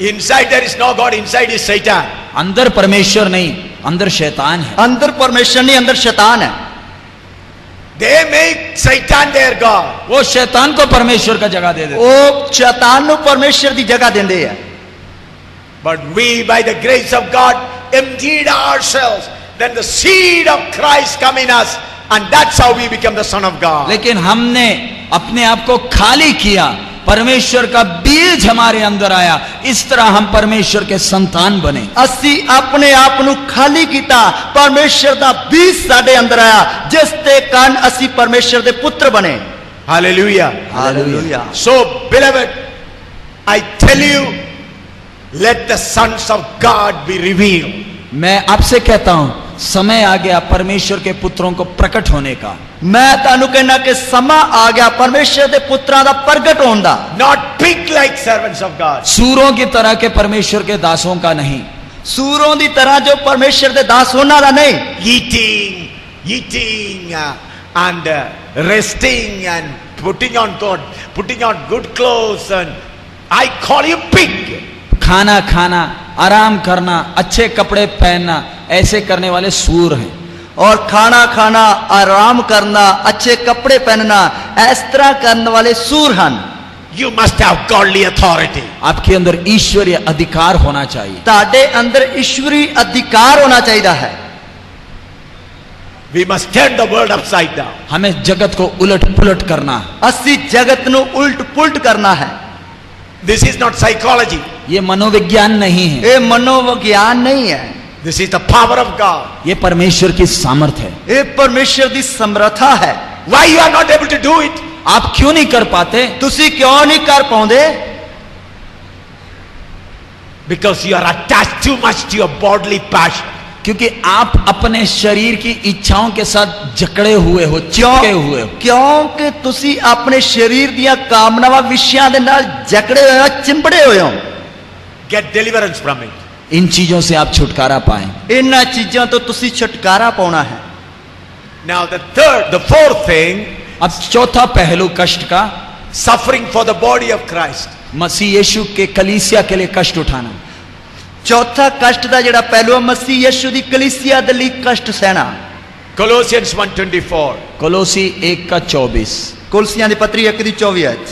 Inside there is no God, inside is Satan. अंदर परमेश्वर नहीं, अंदर शैतान है। ਅੰਦਰ ਪਰਮੇਸ਼ਰ ਨਹੀਂ, ਅੰਦਰ ਸ਼ੈਤਾਨ ਹੈ। They make Satan their God. वो शैतान को परमेश्वर का जगह दे देते। ਉਹ ਸ਼ੈਤਾਨ ਨੂੰ ਪਰਮੇਸ਼ਰ ਦੀ ਜਗ੍ਹਾ ਦਿੰਦੇ ਆ। But we, by the grace of God, emptied ourselves. Then the seed of Christ come in us, and that's how we become the son of God. लेकिन हमने अपने आप को खाली किया, परमेश्वर का बीज हमारे अंदर आया, इस तरह हम परमेश्वर के संतान बने। ਅਸੀਂ ਆਪਣੇ ਆਪ ਨੂੰ ਖਾਲੀ ਕੀਤਾ, ਪਰਮੇਸ਼ਰ ਦਾ ਬੀਜ ਸਾਡੇ ਅੰਦਰ ਆਇਆ, ਜਿਸ ਦੇ ਕਾਰਨ ਅਸੀਂ ਪਰਮੇਸ਼ਰ ਦੇ ਪੁੱਤਰ ਬਣੇ। Hallelujah. Hallelujah. So, beloved, I tell you, let the sons of God be revealed. मैं आपसे कहता हूं, समय आ गया परमेश्वर के पुत्रों को प्रकट होने का। ਮੈਂ ਤੁਹਾਨੂੰ ਕਹਿਣਾ ਕਿ ਸਮਾਂ ਆ ਗਿਆ ਪਰਮੇਸ਼ਰ ਦੇ ਪੁੱਤਰਾਂ ਦਾ ਪ੍ਰਗਟ ਹੋਣ ਦਾ। Not pig like servants of God. सूरों की तरह के परमेश्वर के दासों का नहीं। ਸੂਰਾਂ ਦੀ ਤਰ੍ਹਾਂ ਜੋ ਪਰਮੇਸ਼ਰ ਦੇ ਦਾਸ ਉਹਨਾਂ ਦਾ ਨਹੀਂ। Eating and resting and putting on good clothes, and I call you pig. खाना खाना, आराम करना, अच्छे कपड़े पहनना, ऐसे करने वाले सूर हैं। और खाना खाना, आराम करना, अच्छे कपड़े पहनना, इस तरह करने वाले सूर हैं। You must have godly authority. आपके अंदर ईश्वरीय अधिकार होना चाहिए। ਤੁਹਾਡੇ ਅੰਦਰ ਈਸ਼ਵਰੀ ਅਧਿਕਾਰ ਹੋਣਾ ਚਾਹੀਦਾ ਹੈ। We must turn the world upside down. हमें जगत को उलट पुलट करना। ਅਸੀਂ ਜਗਤ ਨੂੰ ਉਲਟ ਪੁਲਟ ਕਰਨਾ ਹੈ। This is not psychology. ये मनोविज्ञान नहीं है, ਇਹ ਮਨੋਵਿਗਿਆਨ ਨਹੀਂ ਹੈ। This is the power of God. ये परमेश्वर की सामर्थ है। ਇਹ ਪਰਮੇਸ਼ਰ ਦੀ ਸਮਰੱਥਾ ਹੈ। Why you are not able to do it? आप क्यों नहीं कर पाते? ਤੁਸੀਂ ਕਿਉਂ ਨਹੀਂ ਕਰ ਪਾਉਂਦੇ? Because you are attached too much to your bodily passion. क्योंकि आप अपने शरीर की इच्छाओं के साथ जकड़े हुए हो, चिपके हुए हो। ਕਿਉਂਕਿ ਤੁਸੀਂ ਆਪਣੇ ਸਰੀਰ ਦੀਆਂ ਕਾਮਨਾਵਾਂ ਵਿਸ਼ਿਆਂ ਦੇ ਨਾਲ ਜਕੜੇ ਹੋਏ ਹੋ, ਚਿੰਬੜੇ ਹੋਏ ਹੋ। Get deliverance from it. इन चीजों से आप छुटकारा पाएं। ਇਹਨਾਂ ਚੀਜ਼ਾਂ ਤੋਂ ਤੁਸੀਂ ਛੁਟਕਾਰਾ ਪਾਉਣਾ ਹੈ। Now the fourth thing, अब चौथा पहलू कष्ट का, suffering for the body of Christ. मसीह यीशु के कलीसिया के लिए कष्ट उठाना। ਚੌਥਾ ਕਸ਼ਟ ਦਾ ਜਿਹੜਾ ਪਹਿਲੂ ਹੈ, ਮਸੀਹ ਯਿਸੂ ਦੀ ਕਲੀਸਿया ਦੇ ਲਈ ਕਸ਼ਟ ਸਹਿਣਾ। Colossians 1:24. कोलोसी 1:24। ਕੁਲਸੀਆਂ ਦੀ ਪੱਤਰੀ 1:24 ਵਿੱਚ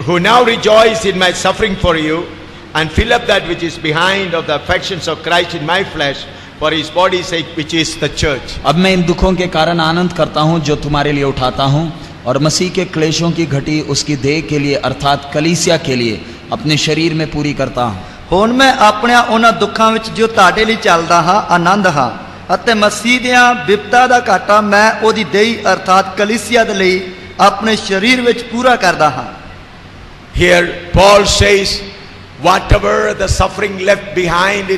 Who now rejoice in my suffering for you, and fill up that which is behind of the affections of Christ in my flesh, for his body's sake, which is the church. अब मैं इन दुखों के कारण आनंद करता हूं जो तुम्हारे लिए उठाता हूं, और मसीह के क्लेशों की घटी उसकी देह के लिए अर्थात कलीसिया के लिए अपने शरीर में पूरी करता हूं। ਹੁਣ ਮੈਂ ਆਪਣਿਆਂ ਉਹਨਾਂ ਦੁੱਖਾਂ ਵਿੱਚ ਜੋ ਤੁਹਾਡੇ ਲਈ ਚੱਲਦਾ ਹਾਂ ਆਨੰਦ ਹਾਂ, ਅਤੇ ਮਸੀਹ ਦੀਆਂ ਵਿਪਤਾ ਦਾ ਘਾਟਾ ਮੈਂ ਉਹਦੀ ਦੇਹੀ ਅਰਥਾਤ ਕਲੀਸਿਆ ਦੇ ਲਈ ਆਪਣੇ ਸਰੀਰ ਵਿੱਚ ਪੂਰਾ ਕਰਦਾ ਹਾਂ। Here Paul says, whatever the suffering left behind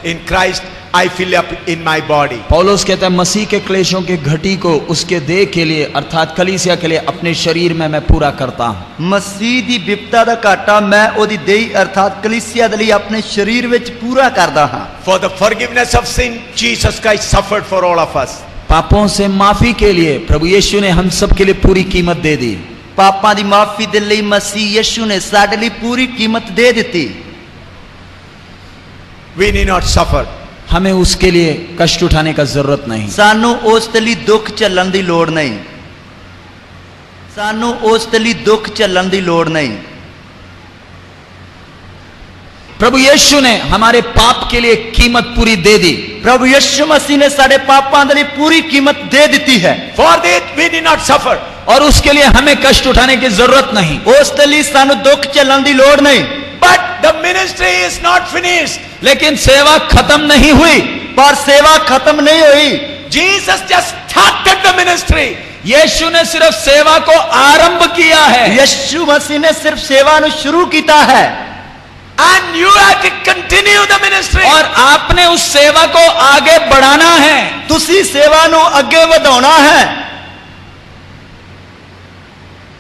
in Christ, I fill up in my body. पौलुस कहता है मसीह के क्लेशों के घटी को उसके देह के लिए अर्थात कलीसिया के लिए अपने शरीर में मैं पूरा करता हूं। मसीह दी विपता दा घाटा मैं ओदी देही अर्थात कलीसिया दे लिए अपने शरीर विच पूरा करदा हां। For the forgiveness of sin, Jesus Christ suffered for all of us. पापों से माफी के लिए प्रभु यीशु ने हम सब के लिए पूरी कीमत दे दी। पापां दी माफी दे लई मसीह यीशु ने साडे लई पूरी कीमत दे दित्ती। We need not suffer. हमें उसके लिए कष्ट उठाने का जरूरत नहीं। सानू उस ते लई दुख झल्लण दी लोड़ नहीं। सानू उस ते लई दुख झल्लण दी लोड़ नहीं। प्रभु यीशु ने हमारे पाप के लिए कीमत पूरी दे दी। प्रभु यीशु मसीह ने साडे पापां दे लई पूरी कीमत दे दित्ती है। For that we need not suffer. और उसके लिए हमें कष्ट उठाने की जरूरत नहीं। उस ते लई सानू दुख झल्लण दी लोड़ नहीं। But the ministry is not finished. लेकिन सेवा खत्म नहीं हुई। पर सेवा खत्म नहीं हुई। Jesus just started the ministry. यीशु ने सिर्फ सेवा को आरंभ किया है। यीशु मसीह ने सिर्फ सेवा नु शुरू किया है। And you have to continue the ministry. और आपने उस सेवा को आगे बढ़ाना है। तुसी सेवा नु आगे बढ़ाना है।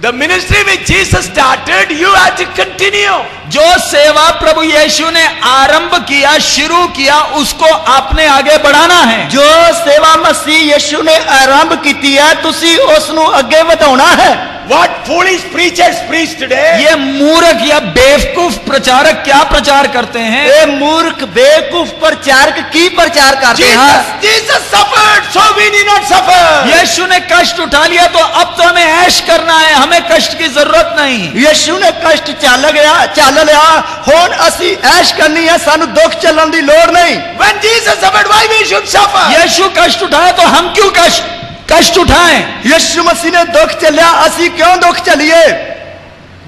The ministry which Jesus started, you have to continue. जो सेवा प्रभु यीशु ने आरंभ किया शुरू किया उसको आपने आगे बढ़ाना है। जो सेवा मसीह यीशु ने आरंभ की है तुसी उस नु आगे बढ़ाना है। What foolish preachers preach today? ये मूर्ख या बेवकूफ प्रचारक क्या प्रचार करते हैं? ये मूर्ख बेवकूफ प्रचारक की प्रचार करते हैं? Jesus suffered, so we need not suffer. यीशु ने कष्ट उठा लिया तो अब तो हमें ऐश करना है, हमें कष्ट की जरूरत नहीं। यीशु ने कष्ट चल लिया हुण असी ऐश करनी है, सानू दुख झल्लण दी लोड़ नहीं। When Jesus suffered, why we should suffer? यीशु कष्ट उठाया तो हम क्यों कष्ट उठाएं? यीशु मसीह ने दुख चलिया, असी क्यों दुख चलिए?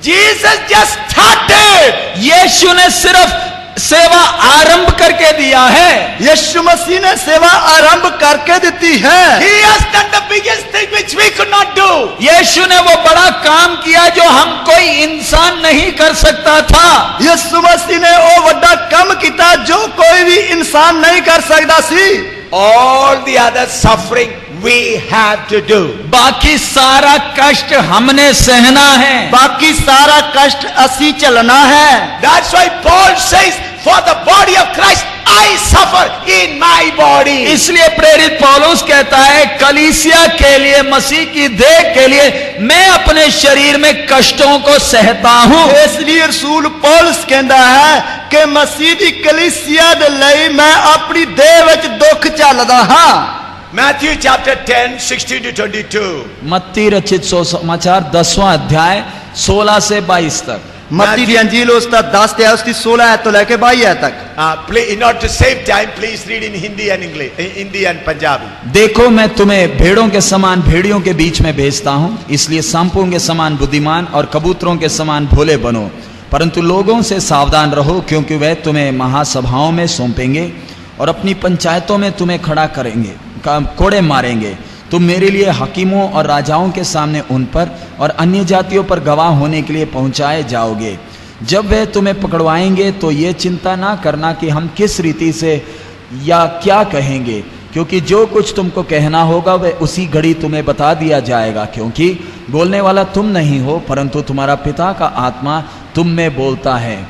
Jesus just started. यीशु ने सिर्फ सेवा आरंभ करके दिया है। यीशु मसीह ने सेवा आरंभ करके देती है। He has done the biggest thing which we could not do. यीशु ने वो बड़ा काम किया जो हम कोई इंसान नहीं कर सकता था। यीशु मसीह ने वो बड़ा काम किया जो कोई भी इंसान नहीं कर सकता सी। All the other suffering we have to do. बाकी सारा कष्ट हमने सहना है। बाकी सारा कष्ट असी चलना है। That's why Paul says, for the body of Christ I suffer in my body. इसलिए प्रेरित पौलुस कहता है कलीसिया के लिए, मसीह की देह के लिए मैं अपने शरीर में कष्टों को सहता हूं। इसलिए रसूल पौलुस कहता है कि मसीह दी कलीसिया दे लई मैं अपनी देह विच दुख झल्लदा हां। Matthew chapter 10, 16 to 22. मत्ती रचित सुसमाचार 10वां अध्याय 16 से 22 तक। मत्ती दी अंजील उसका 10 अध्याय उसकी 16 आयत तो लेके 22 आयत तक। Please, in order to save time, please read in Hindi and English, Hindi and Punjabi. देखो मैं तुम्हें भेड़ों के समान भेड़ियों के बीच में भेजता हूं, इसलिए सांपों के समान बुद्धिमान और कबूतरों के समान भोले बनो। परंतु लोगों से सावधान रहो, क्योंकि वह तुम्हें महासभाओं में सौंपेंगे और अपनी पंचायतों में तुम्हें खड़ा करेंगे, कोड़े मारेंगे। तुम मेरे लिए हकीमों और राजाओं के सामने उन पर और अन्य जातियों पर गवाह होने के लिए पहुंचाए जाओगे। जब वे तुम्हें पकड़वाएंगे तो ये चिंता ना करना कि हम किस रीति से या क्या कहेंगे, क्योंकि जो कुछ तुमको कहना होगा वह उसी घड़ी तुम्हें बता दिया जाएगा। क्योंकि बोलने वाला तुम नहीं हो, परंतु तुम्हारा पिता का आत्मा तुम में बोलता है।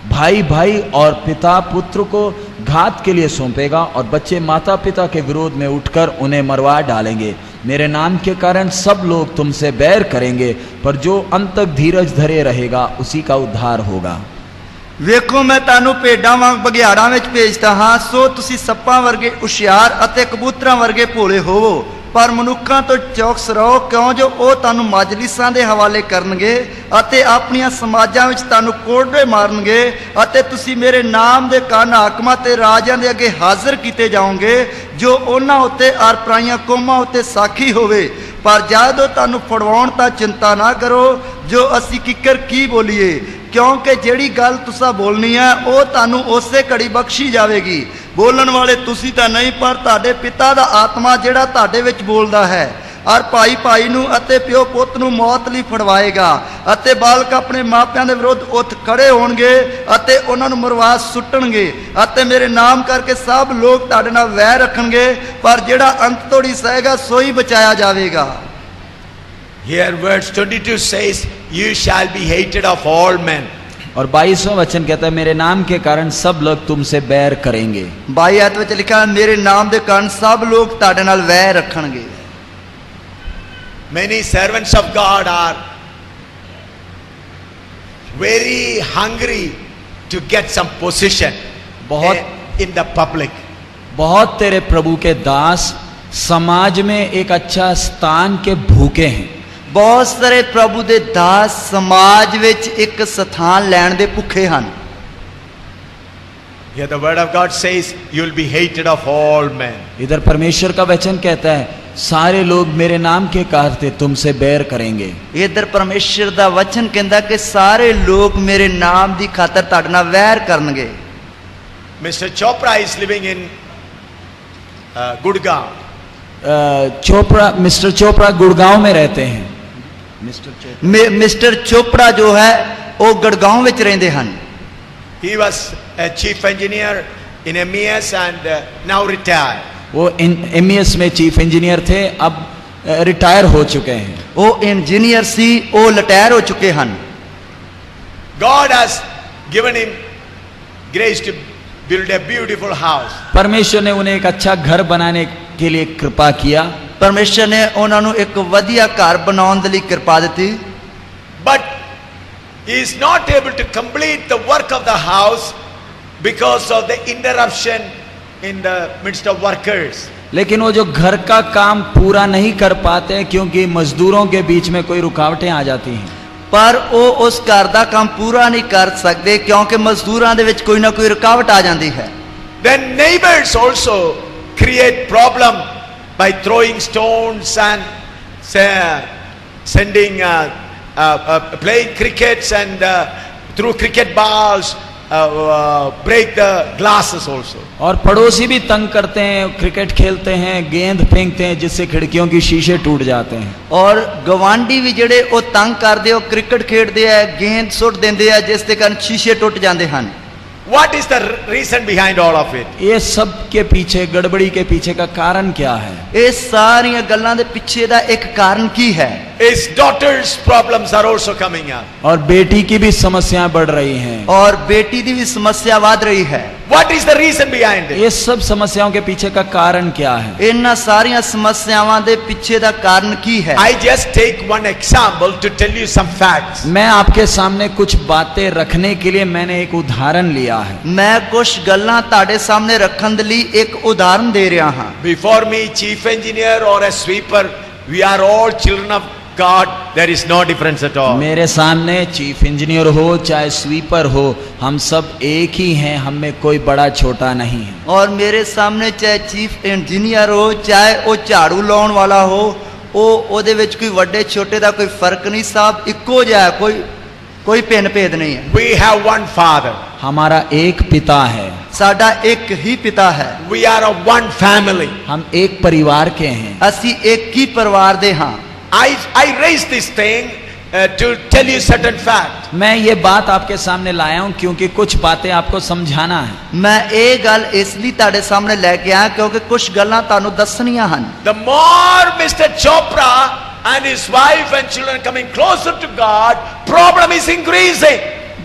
भाई भाई और पिता पुत्र को घात के लिए सौंपेगा और बच्चे माता पिता के विरोध में उठकर उन्हें मरवा डालेंगे। मेरे नाम के कारण सब लोग तुमसे बैर करेंगे, पर जो अंत तक धीरज धरे रहेगा उसी का उद्धार होगा। वेखो मैं तानू भेडां वांग बघियाड़ां विच भेजदा हां, सो तुसी सप्पां वर्गे हुशियार अते कबूतरां वर्गे भोले होवो। पर मनुक्खां तो चौकस रहो, क्यों जो ਉਹ ਤੁਹਾਨੂੰ ਮਜਲਿਸਾਂ ਦੇ ਹਵਾਲੇ ਕਰਨਗੇ ਅਤੇ ਆਪਣੀਆਂ ਸਮਾਜਾਂ ਵਿੱਚ ਤੁਹਾਨੂੰ ਕੋੜੇ ਮਾਰਨਗੇ ਅਤੇ ਤੁਸੀਂ ਮੇਰੇ ਨਾਮ ਦੇ ਕਾਰਨ ਹਾਕਮਾਂ ਤੇ ਰਾਜਿਆਂ ਦੇ ਅੱਗੇ ਹਾਜ਼ਰ ਕੀਤੇ ਜਾਓਗੇ, ਜੋ ਉਹਨਾਂ ਉੱਤੇ ਅਰ ਪਰਾਈਆਂ ਕੌਮਾਂ ਉੱਤੇ ਸਾਖੀ ਹੋਵੇ। पर ਜਦੋਂ ਤੁਹਾਨੂੰ ਫੜਵਾਉਣ ਤਾਂ चिंता ना करो जो ਅਸੀਂ ਕਿੱਕਰ ਕੀ ਬੋਲੀਏ, क्योंकि ਜਿਹੜੀ ਗੱਲ ਤੁਸੀਂ ਬੋਲਣੀ ਹੈ ਉਹ ਤੁਹਾਨੂੰ ਉਸੇ ਘੜੀ ਬਖਸ਼ੀ ਜਾਵੇਗੀ। बोलन वाले तुसी तां नहीं, पर तुहाडे पिता दा आत्मा जिहड़ा तुहाडे विच बोलदा है। ਔਰ ਭਾਈ ਭਾਈ ਨੂੰ ਅਤੇ ਪਿਓ ਪੁੱਤ ਨੂੰ ਮੌਤ ਲਈ ਫੜਵਾਏਗਾ ਅਤੇ ਬਾਲਕ ਆਪਣੇ ਮਾਪਿਆਂ ਦੇ ਵਿਰੁੱਧ ਉੱਠ ਖੜੇ ਹੋਣਗੇ ਅਤੇ ਉਹਨਾਂ ਨੂੰ ਮਰਵਾ ਸੁੱਟਣਗੇ ਅਤੇ ਮੇਰੇ ਨਾਮ ਕਰਕੇ ਸਭ ਲੋਕ ਤੁਹਾਡੇ ਨਾਲ ਵੈਰ ਰੱਖਣਗੇ ਪਰ ਜਿਹੜਾ ਅੰਤ ਤੋੜੀ ਸਹੇਗਾ ਸੋਈ ਬਚਾਇਆ ਜਾਵੇਗਾ। Here verse 22 says, you shall be hated of all men. और 22वां वचन कहता है मेरे नाम के कारण सब लोग तुमसे बैर करेंगे। 22 आयत ਵਿੱਚ ਲਿਖਿਆ ਮੇਰੇ ਨਾਮ ਦੇ ਕਾਰਨ ਸਭ ਲੋਕ ਤੁਹਾਡੇ ਨਾਲ ਵੈਰ ਰੱਖਣਗੇ। Many servants of God are very hungry to get some position in the public. बहुत तेरे प्रभु के दास समाज में एक अच्छा स्थान के भूखे हैं। ਬਹੁਤ ਸਾਰੇ ਪ੍ਰਭੂ ਦੇ ਦਾਸ ਸਮਾਜ ਵਿੱਚ ਇੱਕ ਸਥਾਨ ਲੈਣ ਦੇ ਭੁੱਖੇ ਹਨ। Here the word of God says you will be hated of all men. इधर परमेश्वर का वचन कहता है सारे लोग मेरे नाम के कहते तुमसे बैर करेंगे। इधर परमेश्वर ਦਾ ਵਚਨ ਕਹਿੰਦਾ ਕਿ ਸਾਰੇ लोग मेरे नाम ਦੀ ਖਾਤਰ ਤੁਹਾਡੇ ਨਾਲ ਵੈਰ ਕਰਨਗੇ। Mr. Chopra is living in Gurgaon. Mister Chopra Gurgaon में रहते हैं। मिस्टर चोपड़ा जो है वो गुड़गांव ਵਿੱਚ ਰਹਿੰਦੇ ਹਨ। He was a chief engineer in MES and now retired. वो MES में चीफ इंजीनियर थे, अब रिटायर हो चुके हैं। वो इंजीनियर सी वो रिटायर हो चुके हैं। God has given him grace to build a beautiful house. परमेश्वर ने उन्हें एक अच्छा घर बनाने के लिए कृपा किया। परमेश्वर ने उन्होंने एक वधिया घर बनाने के लिए कृपा दी। But he is not able to complete the work of the house because of the interruption in the midst of workers. लेकिन वो जो घर का काम पूरा नहीं कर पाते क्योंकि मजदूरों के बीच में कोई रुकावटें आ जाती हैं। पर वो उस घर का काम पूरा नहीं कर सकते क्योंकि मजदूरों के विच कोई ना कोई रुकावट आ जाती है। Then neighbors also create problem by throwing stones and sending playing crickets and through cricket balls break the glasses also. और पड़ोसी भी तंग करते हैं, क्रिकेट खेलते हैं, गेंद फेंकते हैं जिससे खिड़कियों की शीशे टूट जाते हैं। और गवांडी भी जेड़े वो तंग करते हो क्रिकेट खेलते हैं गेंद सुट देंदे हैं जिसके कारण शीशे टूट जाते हैं। What is the reason behind all of it? ये सब के पीछे गड़बड़ी के पीछे का कारण क्या है? ये सारी गल्लां दे पीछे दा एक कारण की है? His daughter's problems are also coming up. और बेटी की भी समस्याएं बढ़ रही हैं। और बेटी की भी समस्या बढ़ रही है। What is the reason behind it? ये सब समस्याओं के पीछे का कारण क्या है? इन्हां सारियां समस्यावां दे पीछे दा कारण की है? I just take one example to tell you some facts. मैं आपके सामने कुछ बातें रखने के लिए मैंने एक उदाहरण लिया है। मैं कुछ गल्लां ताड़े सामने रखन दे लई एक उदाहरण दे रहा हां। Before me, chief engineer or a sweeper, we are all children of God. There is no difference at all. मेरे सामने चीफ इंजीनियर हो चाहे स्वीपर हो, हम सब एक ही हैं, हम में कोई बड़ा छोटा नहीं है। और मेरे सामने चाहे चीफ इंजीनियर हो चाहे वो झाड़ू लाने वाला हो, वो ओदे विच कोई वड्डे छोटे दा कोई फर्क नहीं, सब इक्को जिहा, कोई भिन्न भेद नहीं है। We have one father. हमारा एक पिता है। साडा एक ही पिता है। We are of one family. हम एक परिवार के हैं। असी एक ही परिवार दे हां। I raised this thing to tell you certain fact. मैं ये बात आपके सामने लाया हूं क्योंकि कुछ बातें आपको समझाना है। मैं ये गल इसलिए ताड़े सामने लेके आया क्योंकि कुछ गल्लां तानू दसनियां हन। The more Mr. Chopra and his wife and children coming closer to God, problem is increasing.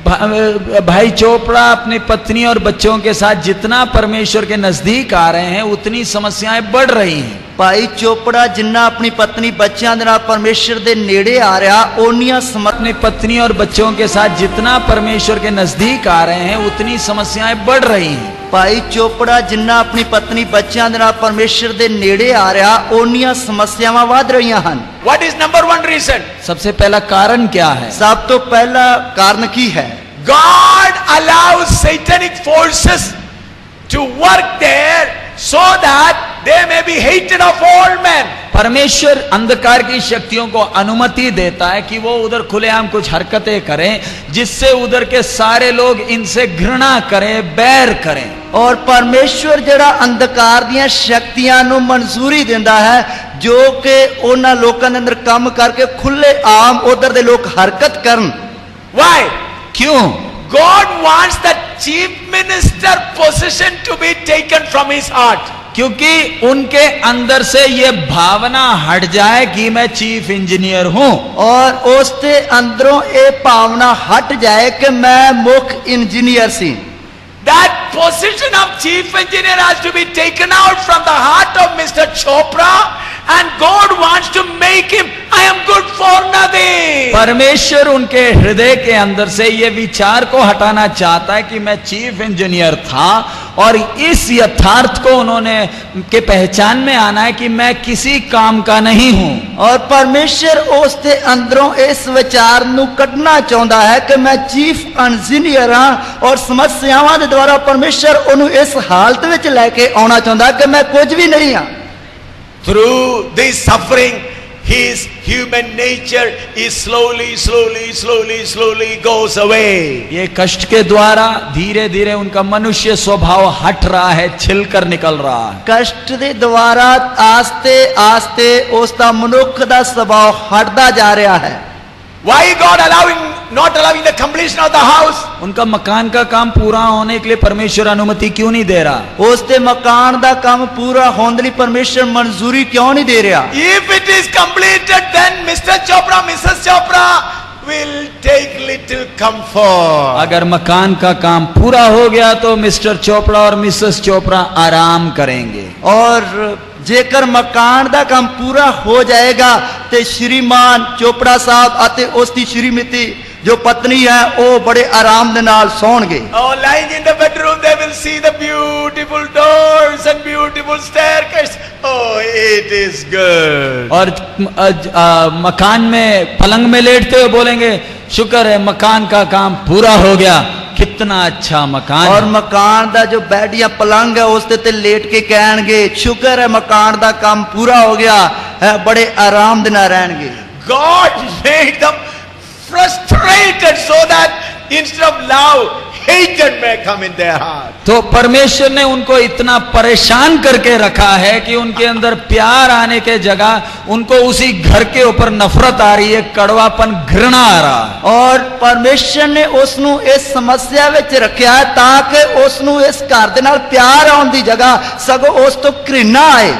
भाई चोपड़ा अपनी पत्नी और बच्चों के साथ जितना परमेश्वर के नजदीक आ रहे हैं उतनी समस्याएं बढ़ रही हैं। भाई चोपड़ा जिन्ना अपनी पत्नी बच्चों के नाल परमेश्वर दे नेड़े आ रहा ओनियां अपनी पत्नी और बच्चों के साथ जितना परमेश्वर के नजदीक आ रहे हैं उतनी समस्याएं बढ़ रही हैं। भाई चोपड़ा जिन्ना अपनी पत्नी बच्चों के नाल परमेश्वर दे नेड़े आ रहा ओनियां समस्यावां वध रहीआं हन। What is number one reason? सबसे पहला कारण क्या है? सब तो पहला कारण की है? God allows satanic forces to work there so that they may be hated of all men. परमेश्वर अंधकार की शक्तियों को अनुमति देता है कि वो उधर खुलेआम कुछ हरकतें करें जिससे उधर के सारे लोग इनसे घृणा करें, बैर करें। और परमेश्वर ਜਿਹੜਾ ਅੰਧਕਾਰ ਦੀਆਂ ਸ਼ਕਤੀਆਂ ਨੂੰ ਮਨਜ਼ੂਰੀ ਦਿੰਦਾ ਹੈ ਜੋ ਕਿ ਉਹਨਾਂ ਲੋਕਾਂ ਦੇ ਅੰਦਰ ਕੰਮ ਕਰਕੇ ਖੁੱਲੇ ਆਮ ਉਧਰ ਦੇ ਲੋਕ ਹਰਕਤ ਕਰਨ। Why? क्यों? God wants the chief minister position to be taken from his heart. क्योंकि उनके अंदर से ये भावना हट जाए कि मैं चीफ इंजीनियर हूं, और ਉਸ ਦੇ ਅੰਦਰੋਂ ਇਹ ਭਾਵਨਾ ਹਟ ਜਾਏ ਕਿ ਮੈਂ ਮੁੱਖ engineer C. That position of chief engineer has to be taken out from the heart of Mr. Chopra, and God wants to make him, I am good for nothing. परमेश्वर उनके हृदय के अंदर से ये विचार को हटाना चाहता है कि मैं चीफ इंजीनियर था, और इस यथार्थ को उन्होंने के पहचान में आना है कि मैं किसी काम का नहीं हूं। और परमेश्वर ਉਸ ਦੇ ਅੰਦਰੋਂ ਇਸ ਵਿਚਾਰ ਨੂੰ ਕੱਢਣਾ ਚਾਹੁੰਦਾ ਹੈ ਕਿ ਮੈਂ ਚੀਫ ਇੰਜੀਨੀਅਰ ਹਾਂ, ਔਰ ਸਮੱਸਿਆਵਾਂ ਦੇ ਦੁਆਰਾ ਪਰਮੇਸ਼ਰ ਉਹਨੂੰ ਇਸ ਹਾਲਤ ਵਿੱਚ ਲੈ ਕੇ ਆਉਣਾ ਚਾਹੁੰਦਾ ਕਿ ਮੈਂ ਕੁਝ ਵੀ ਨਹੀਂ ਹਾਂ। Through this suffering, his human nature is slowly goes away. ये कष्ट के द्वारा धीरे धीरे उनका मनुष्य स्वभाव हट रहा है, छिलकर निकल रहा है। ਕਸ਼ਟ ਦੇ ਦੁਆਰਾ ਆਸਤੇ ਆਸਤੇ ਉਸ ਦਾ ਮਨੁੱਖ ਦਾ ਸੁਭਾਅ ਹਟਦਾ ਜਾ ਰਿਹਾ ਹੈ। Why God not allowing the completion of the house? उनका मकान का काम पूरा होने के लिए परमेश्वर अनुमति क्यों नहीं दे रहा? ਉਸ ਦੇ ਮਕਾਨ ਦਾ ਕੰਮ ਪੂਰਾ ਹੋਣ ਲਈ ਪਰਮੇਸ਼ਰ ਮਨਜ਼ੂਰੀ ਕਿਉਂ ਨਹੀਂ ਦੇ ਰਿਹਾ? If it is completed, then Mr. Chopra, Mrs. Chopra will take little comfort. अगर मकान का काम पूरा हो गया तो मिस्टर चोपड़ा और मिसेस चोपड़ा आराम करेंगे। और ਜੇਕਰ ਮਕਾਨ ਦਾ ਕੰਮ ਪੂਰਾ ਹੋ ਜਾਏਗਾ ਤੇ ਸ਼੍ਰੀਮਾਨ ਚੋਪੜਾ ਸਾਹਿਬ ਅਤੇ ਉਸ ਦੀ ਸ਼੍ਰੀਮਤੀ ਜੋ ਪਤਨੀ ਹੈ ਉਹ ਬੜੇ ਆਰਾਮ ਦੇ ਨਾਲ ਸੌਣਗੇ। Oh, lying in the bedroom, they will see the beautiful doors and beautiful staircase. Oh, it is good. और मकान में पलंग में लेटते हुए बोलेंगे शुक्र है मकान का काम पूरा हो गया, कितना अच्छा मकान। और मकान ਦਾ ਜੋ ਬੈੱਡ ਜਾਂ ਪਲੰਗ ਹੈ ਉਸ ਤੇ ਲੇਟ ਕੇ ਕਹਿਣਗੇ ਸ਼ੁਕਰ ਹੈ ਮਕਾਨ ਦਾ ਕੰਮ ਪੂਰਾ ਹੋ ਗਿਆ ਹੈ, ਬੜੇ ਆਰਾਮ ਦੇ ਨਾਲ ਰਹਿਣਗੇ। God made them frustrated so that instead of love, hatred may come in their heart. तो परमेश्वर ने उनको इतना परेशान करके रखा है कि उनके अंदर प्यार आने के जगह उनको उसी घर के ऊपर नफरत आ रही है, कड़वापन, घृणा आ रहा है। और परमेश्वर ने ਉਸ ਨੂੰ ਇਸ ਸਮੱਸਿਆ ਵਿੱਚ ਰੱਖਿਆ ਹੈ ਤਾਂ ਕਿ ਉਸ ਨੂੰ ਇਸ ਘਰ ਦੇ ਨਾਲ ਪਿਆਰ ਆਉਣ ਦੀ ਜਗ੍ਹਾ ਸਗੋਂ ਉਸ ਤੋਂ ਘ੍ਰਿਣਾ ਆਏ।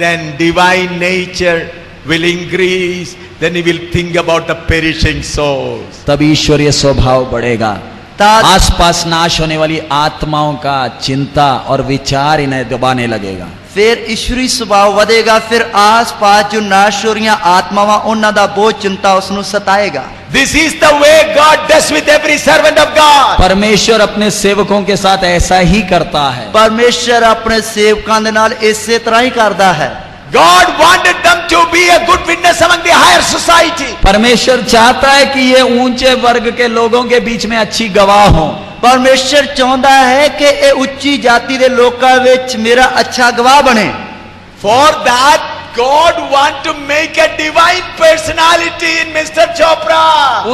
Then divine nature will increase, then he will think about the perishing souls. तब ईश्वरीय स्वभाव बढ़ेगा, आसपास नाश होने वाली आत्माओं का चिंता और विचार इन्हें दबाने लगेगा। फिर ईश्वरी स्वभाव ਵਧੇਗਾ, फिर आस-पास जो नाश हो रही आत्मावां ਉਹਨਾਂ ਦਾ ਬਹੁਤ चिंता उसਨੂੰ सताएगा। This is the way God does with every servant of God. परमेश्वर अपने सेवकों के साथ ऐसा ही करता है। परमेश्वर अपने सेवकां दे नाल इसे तरह ही करता है। God wanted them to be a good witness among the higher society. परमेश्वर चाहता है कि ये ऊंचे वर्ग के लोगों के बीच में अच्छी गवाह हो। परमेश्वर चाहता है कि ये उच्ची जाति के लोकां विच मेरा अच्छा गवाह बने। For that God want to make a divine personality in Mr. Chopra.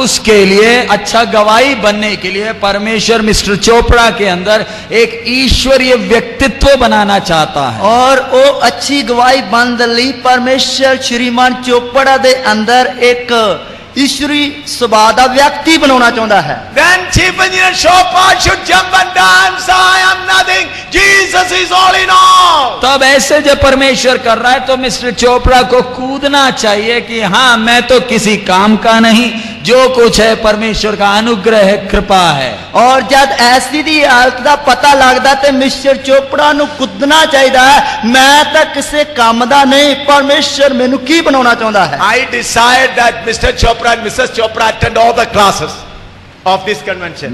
उसके लिए अच्छा गवाही बनने के लिए परमेश्वर मिस्टर चोपड़ा के अंदर एक ईश्वरीय व्यक्तित्व बनाना चाहता है। और वो अच्छी गवाही बनने ਲਈ परमेश्वर श्रीमान चोपड़ा दे अंदर एक ईश्वरी स्वभाव का व्यक्ति बनाना चाहता है। Then chief engineer Chopra should jump and dance. I am nothing. Jesus is all in all. तब ऐसे जब परमेश्वर कर रहा है तो मिस्टर चोपड़ा को कूदना चाहिए कि हाँ मैं तो किसी काम का नहीं, जो कुछ है परमेश्वर का अनुग्रह है, कृपा है। और जब ऐसी दी हालत का पता लगता तो मिस्टर चोपड़ा नु कूदना चाहिए है, मैं तो किसी काम का नहीं, परमेश्वर मैनू की बनाना चाहता है। I decide that Mr. Chopra and Mrs. Chopra attend all the classes of this convention.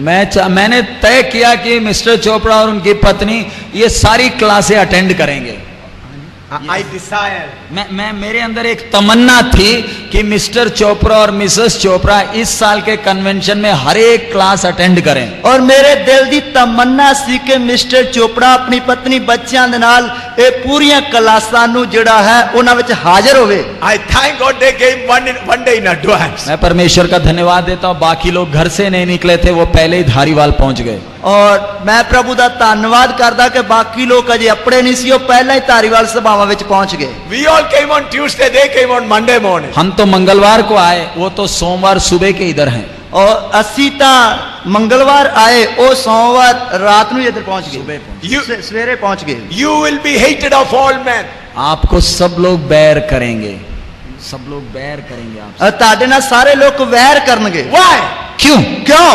मैंने तय किया कि मिस्टर चोपड़ा और उनकी पत्नी ये सारी क्लासें अटेंड करेंगे। I desire. मैं मेरे अंदर एक तमन्ना थी कि मिस्टर चोपड़ा और मिसेस चोपड़ा इस साल के कन्वेंशन में हर एक क्लास अटेंड करें। और मेरे दिल दी तमन्ना सी कि मिस्टर चोपड़ा अपनी पत्नी बच्चों दे नाल ए पूरीਆਂ क्लासां ਨੂੰ ਜਿਹੜਾ ਹੈ ਉਹਨਾਂ ਵਿੱਚ ਹਾਜ਼ਰ ਹੋਵੇ। I thank God they came one day in advance. मैं परमेश्वर का धन्यवाद देता हूँ, बाकी लोग घर से नहीं निकले थे, वो पहले ही धारीवाल पहुंच गए। और मैं प्रभु ਦਾ ਧੰਨਵਾਦ ਕਰਦਾ ਕਿ ਬਾਕੀ ਲੋਕ ਅਜੇ ਆਪਣੇ ਨਹੀਂ ਸੀ, ਉਹ ਪਹਿਲਾਂ ਹੀ ਧਾਰੀਵਾਲ ਸਭਾਵਾਂ ਵਿੱਚ ਪਹੁੰਚ ਗਏ। We all came on Tuesday, they came on Monday morning. हम तो मंगलवार को आए, वो तो सोमवार सुबह के इधर हैं। और ਅਸੀਂ ਤਾਂ ਮੰਗਲਵਾਰ ਆਏ, ਉਹ ਸੋਮਵਾਰ ਰਾਤ ਨੂੰ ਇੱਧਰ ਪਹੁੰਚ ਗਏ, ਸਵੇਰੇ ਪਹੁੰਚ ਗਏ। You will be hated of all men. आपको सब लोग बैर करेंगे, सब लोग बैर करेंगे आपसे। ਤੁਹਾਡੇ ਨਾਲ ਸਾਰੇ ਲੋਕ ਵੈਰ ਕਰਨਗੇ। Why? क्यों? ਕਿਉਂ?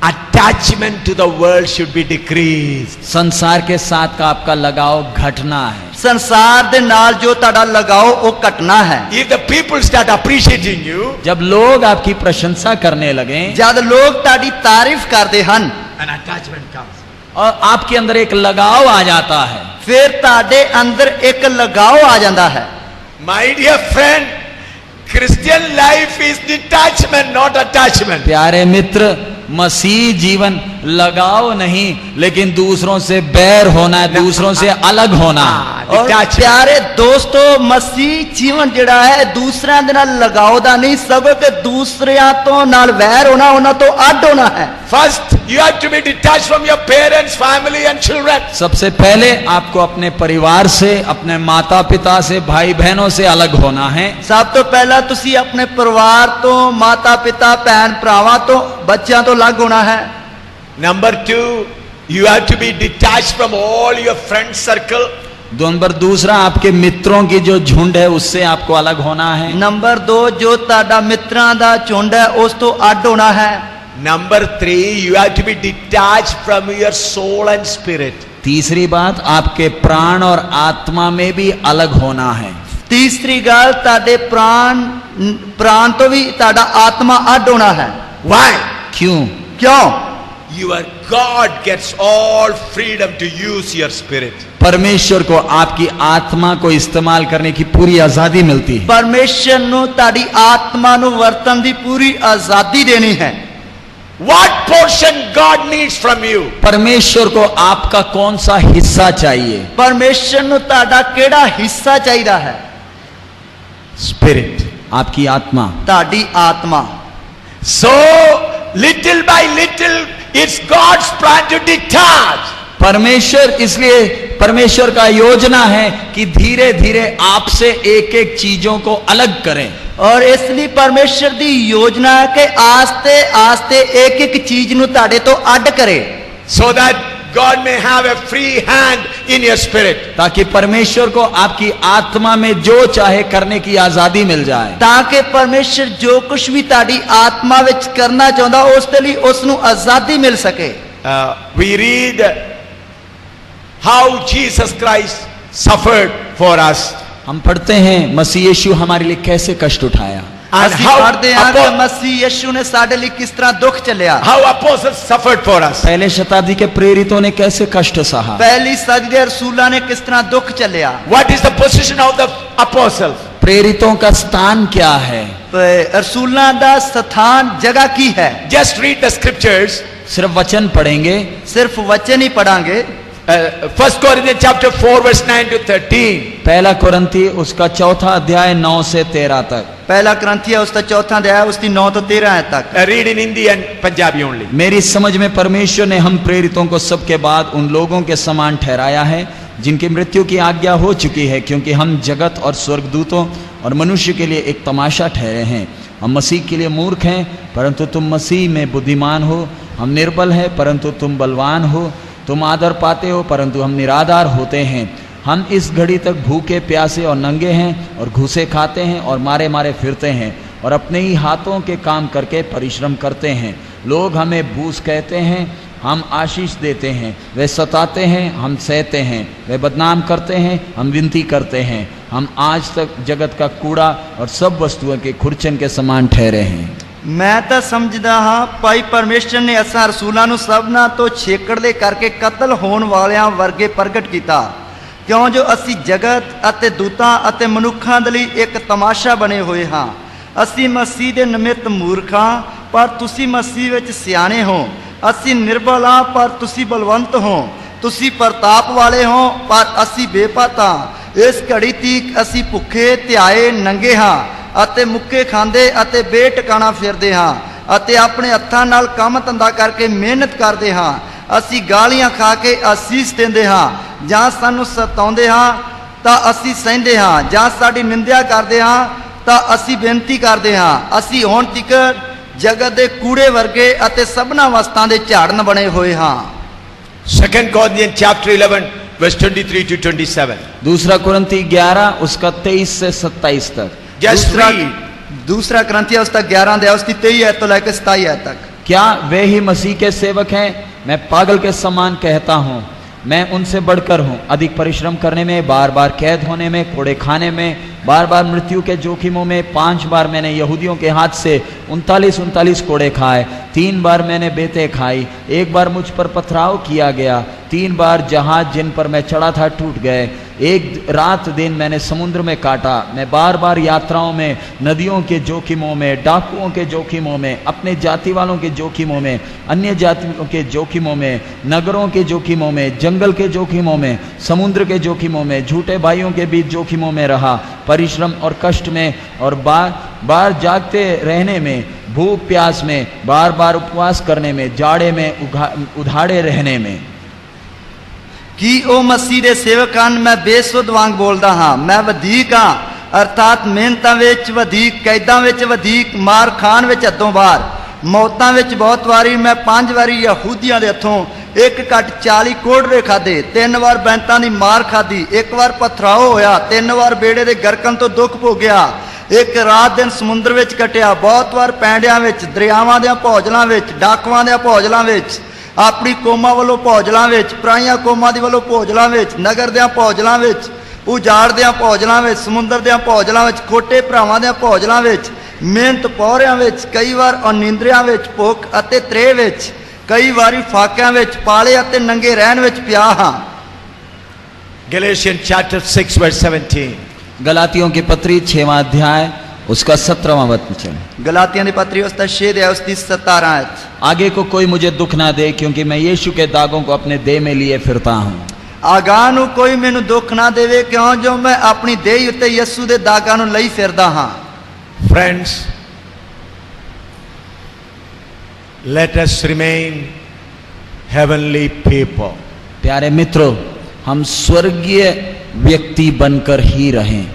Attachment to the world should be decreased. संसार के साथ का आपका लगाव घटना है। ਸੰਸਾਰ ਦੇ ਨਾਲ ਜੋ ਤੁਹਾਡਾ ਲਗਾਓ ਉਹ ਘਟਣਾ ਹੈ। If the people start appreciating you, जब लोग आपकी प्रशंसा करने लगे जद लोग ਤੁਹਾਡੀ ਤਾਰੀਫ ਕਰਦੇ ਹਨ, an attachment comes. और आपके अंदर एक लगाव आ जाता है, ਫਿਰ ਤੁਹਾਡੇ ਅੰਦਰ ਇੱਕ ਲਗਾਓ ਆ ਜਾਂਦਾ ਹੈ। My dear friend, Christian life is detachment, not attachment. प्यारे मित्र, मसीह जीवन लगाव नहीं लेकिन दूसरों से बैर होना है, दूसरों से अलग होना है। और प्यारे दोस्तों, मसीह जीवन ਜਿਹੜਾ ਹੈ ਦੂਸਰਿਆਂ ਦੇ ਨਾਲ ਲਗਾਓ ਦਾ ਨਹੀਂ, ਸਗੋਂ ਕਿ ਦੂਸਰਿਆਂ ਤੋਂ ਨਾਲ ਵੈਰ ਹੋਣਾ, ਉਹਨਾਂ ਤੋਂ ਅੱਡ ਹੋਣਾ ਹੈ। First, you have to be detached from your parents, family and children. सबसे पहले आपको अपने परिवार से, अपने माता पिता से, भाई बहनों से अलग होना है। ਸਭ ਤੋਂ ਪਹਿਲਾਂ ਤੁਸੀਂ ਆਪਣੇ ਪਰਿਵਾਰ ਤੋਂ, ਮਾਤਾ ਪਿਤਾ, ਭੈਣ ਭਰਾਵਾਂ ਤੋਂ, ਬੱਚਿਆਂ ਤੋਂ ਅਲੱਗ ਹੋਣਾ ਹੈ। Number 2, you have to be detached from all your friend circle. Number दूसरा, आपके मित्रों की जो झुंड है उससे आपको अलग होना है। ਨੰਬਰ 2, ਜੋ ਤੁਹਾਡਾ ਮਿੱਤਰਾਂ ਦਾ ਝੁੰਡ ਹੈ ਉਸ ਤੋਂ ਅੱਡ ਹੋਣਾ ਹੈ। Number 3, you have to be detached from your soul and spirit. तीसरी बात, आपके प्राण और आत्मा में भी अलग होना है। ਤੀਸਰੀ ਗੱਲ, ਤੁਹਾਡੇ ਪ੍ਰਾਣ ਤੋਂ ਵੀ ਤੁਹਾਡਾ ਆਤਮਾ ਅੱਡ ਹੋਣਾ ਹੈ। Why? क्यों? ਕਿਉਂ? Your God gets all freedom to use your spirit. परमेश्वर को आपकी आत्मा को इस्तेमाल करने की पूरी आजादी मिलती है। ਪਰਮੇਸ਼ਰ ਨੂੰ ਤੁਹਾਡੀ ਆਤਮਾ ਨੂੰ ਵਰਤਣ ਦੀ ਪੂਰੀ ਆਜ਼ਾਦੀ ਦੇਣੀ ਹੈ। What portion God needs from you? परमेश्वर को आपका कौन सा हिस्सा चाहिए? ਪਰਮੇਸ਼ਰ ਨੂੰ ਤੁਹਾਡਾ ਕਿਹੜਾ ਹਿੱਸਾ ਚਾਹੀਦਾ ਹੈ? Spirit. आपकी आत्मा। ਤੁਹਾਡੀ ਆਤਮਾ। So, little by little, it's God's plan to detach. परमेश्वर, इसलिए परमेश्वर का योजना है कि धीरे धीरे आपसे एक एक चीजों को अलग करें। और इसलिए परमेश्वर ਦੀ योजना है कि आस्ते आस्ते एक एक चीज ਨੂੰ ਤੁਹਾਡੇ ਤੋਂ ਅੱਡ ਕਰੇ। So that God may have a free hand in your spirit. ताकि परमेश्वर को आपकी आत्मा में जो चाहे करने की आजादी मिल जाए। ਤਾਂ ਕਿ ਪਰਮੇਸ਼ਰ ਜੋ ਕੁਝ ਵੀ ਤੁਹਾਡੀ ਆਤਮਾ ਵਿੱਚ ਕਰਨਾ ਚਾਹੁੰਦਾ ਉਸ ਦੇ ਲਈ ਉਸ ਨੂੰ ਆਜ਼ਾਦੀ ਮਿਲ ਸਕੇ। We read how Jesus Christ suffered for us. हम पढ़ते हैं मसीह यीशु हमारे लिए कैसे कष्ट उठाया। And ਅਸੀਂ how, ਪੜ੍ਹਦੇ ਹਾਂ ਕਿ ਮਸੀਹ ਯਿਸੂ ਨੇ ਸਾਡੇ ਲਈ ਕਿਸ ਤਰ੍ਹਾਂ ਦੁੱਖ ਝੱਲਿਆ। how apostles suffered for us. पहले शताब्दी के प्रेरितों ने कैसे कष्ट सहा। ਪਹਿਲੀ ਸਦੀ ਦੇ ਰਸੂਲਾਂ ਨੇ ਕਿਸ ਤਰ੍ਹਾਂ ਦੁੱਖ ਝੱਲਿਆ। What is the position of the apostles? प्रेरितों का स्थान क्या है? रसूलां ਦਾ ਸਥਾਨ जगह ਕੀ है? Just read the scriptures. सिर्फ वचन पढ़ेंगे, सिर्फ वचन ही पढ़ांगे। 1 Corinthians chapter 4 verse 9 to 13. पहला कुरिन्थी उसका 4 अध्याय 9 से 13 तक। पहला कुरिन्थियों उसका 4 अध्याय उसकी 9 तो 13 तक। Read in Hindi and Punjabi only. मेरी समझ में परमेश्वर ने हम प्रेरितों को सबके बाद उन लोगों के समान ठहराया है जिनकी मृत्यु की आज्ञा हो चुकी है, क्योंकि हम जगत और स्वर्गदूतों और मनुष्य के लिए एक तमाशा ठहरे हैं। हम मसीह के लिए मूर्ख हैं परंतु तुम मसीह में बुद्धिमान हो। हम निर्बल हैं परंतु तुम बलवान हो। तुम आदर पाते हो परंतु हम निराधार होते हैं। हम इस घड़ी तक भूखे प्यासे और नंगे हैं और घूसे खाते हैं और मारे मारे फिरते हैं और अपने ही हाथों के काम करके परिश्रम करते हैं। लोग हमें भूस कहते हैं, हम आशीष देते हैं। वे सताते हैं, हम सहते हैं। वे बदनाम करते हैं, हम विनती करते हैं। हम आज तक जगत का कूड़ा और सब वस्तुओं के खुरचन के समान ठहरे हैं। मैं तो समझदा हाँ भाई परमेश्वर ने असां रसूलां नूं सबना तो छेकड़े करके कतल होने वालियां वर्गे प्रगट किया ਕਿਉਂ ਜੋ ਅਸੀਂ ਜਗਤ ਅਤੇ ਦੂਤਾਂ ਅਤੇ ਮਨੁੱਖਾਂ ਦੇ ਲਈ ਇੱਕ ਤਮਾਸ਼ਾ ਬਣੇ ਹੋਏ ਹਾਂ। ਅਸੀਂ ਮਸੀਹ ਦੇ ਨਿਮਿਤ ਮੂਰਖ ਹਾਂ, ਪਰ ਤੁਸੀਂ ਮਸੀਹ ਵਿੱਚ ਸਿਆਣੇ ਹੋ। ਅਸੀਂ ਨਿਰਬਲ ਹਾਂ, ਪਰ ਤੁਸੀਂ ਬਲਵੰਤ ਹੋ। ਤੁਸੀਂ ਪ੍ਰਤਾਪ ਵਾਲੇ ਹੋ, ਪਰ ਅਸੀਂ ਬੇਪਤ ਹਾਂ। ਇਸ ਘੜੀ ਤੀਕ ਅਸੀਂ ਭੁੱਖੇ, ਧਿਆਏ, ਨੰਗੇ ਹਾਂ ਅਤੇ ਮੁੱਕੇ ਖਾਂਦੇ ਅਤੇ ਬੇਟਿਕਾਣਾ ਫਿਰਦੇ ਹਾਂ ਅਤੇ ਆਪਣੇ ਹੱਥਾਂ ਨਾਲ ਕੰਮ ਧੰਦਾ ਕਰਕੇ ਮਿਹਨਤ ਕਰਦੇ ਹਾਂ। ਅਸੀਂ ਗਾਲੀਆਂ ਖਾ ਕੇ ਅਸੀਸ ਦਿੰਦੇ ਹਾਂ, ਜਾਂ ਸਾਨੂੰ ਸਤਾਉਂਦੇ ਹਾਂ ਤਾਂ ਅਸੀਂ ਸਹਿੰਦੇ ਹਾਂ, ਜਾਂ ਸਾਡੀ ਨਿੰਦਿਆ ਕਰਦੇ ਹਾਂ ਤਾਂ ਅਸੀਂ ਬੇਨਤੀ ਕਰਦੇ ਹਾਂ। ਅਸੀਂ ਹੁਣ ਤੀਕਰ ਜਗਤ ਦੇ ਕੂੜੇ ਵਰਗੇ ਅਤੇ ਸਭਨਾ ਵਸਤਾਂ ਦੇ ਝਾੜਨ ਬਣੇ ਹੋਏ ਹਾਂ। 2 Corinthians chapter 11 verse 23 to 27. दूसरा कुरिन्ती 11 उसका 23 से 27 तक। Just read. दूसरा करंथिया उसका 11 अध्याय उसकी 23 आयत तो लेकर 27 आयत तक। क्या वे ही मसीह के सेवक हैं? मैं पागल के समान कहता हूँ, मैं उनसे बढ़कर हूँ। अधिक परिश्रम करने में, बार बार कैद होने में, कोड़े खाने में, बार बार मृत्यु के जोखिमों में। 5 बार मैंने यहूदियों के हाथ से 39 कोड़े खाए। 3 बार मैंने बेतें खाई। 1 बार मुझ पर पथराव किया गया। 3 बार जहाज जिन पर मैं चढ़ा था टूट गए। 1 रात दिन मैंने समुद्र में काटा। मैं बार बार यात्राओं में, नदियों के जोखिमों में, डाकुओं के जोखिमों में, अपने जाति वालों के जोखिमों में, अन्य जातियों के जोखिमों में, नगरों के जोखिमों में, जंगल के जोखिमों में, समुद्र के जोखिमों में, झूठे भाइयों के बीच जोखिमों में रहा। परिश्रम और कष्ट में और बार बार जागते रहने में, भूख प्यास में, बार बार उपवास करने में, जाड़े में उधाड़े रहने में। कि ओ मसीह दे सेवक ਹਨ, मैं बेसुध वांग बोलदा हाँ। मैं वधीक हाँ, अर्थात मेहनतां विच वधीक, कैदां विच वधीक, मार खान विच हदों बाहर, मौतां विच बहुत वारी। मैं 5 वारी यहूदियां दे हथों 1 घट 40 कोड़े खाधे। 3 वार बैंतां दी मार खाधी। 1 वार पथराव होया। 3 वार बेड़े दे गरकन तो दुख भोगिया। 1 रात दिन समुद्र विच कटिया। बहुत वार पैंडियां विच, दरियावां दे भौजलां विच, डाकुआं दे भौजलां विच, अपनी कौमां वालों भौजलां विच, पराइयां कौमां दी वालों भौजलां विच, नगर दे भौजलां विच, उजाड़ दे भौजलां विच, समुद्र दे भौजलां विच, खोटे भरावां दे भौजलां विच, मेहनत पौरियां विच, कई बार अनिंद्रियां विच, भुख अते त्रेह विच, कई बारी फाकियां विच, पाले अते नंगे रहन विच पिया हां। Galatians chapter 6 verse 17. गलातियों की पत्री 6वां अध्याय उसका 17वां वचन। गलातियां दी पत्री उसका 6 अध्याय उसकी 17 आयत। आगे को कोई मुझे दुख ना दे, क्योंकि मैं यीशु के दागों को अपने देह में लिए फिरता हूँ। आगाह नूं कोई मैनू दुख ना देवे, क्यों जो मैं अपनी देह उत्ते यीशु दे दागां नूं लई फिरदा हां। Friends, let us remain heavenly people. प्यारे मित्रों, हम स्वर्गीय व्यक्ति बनकर ही रहें।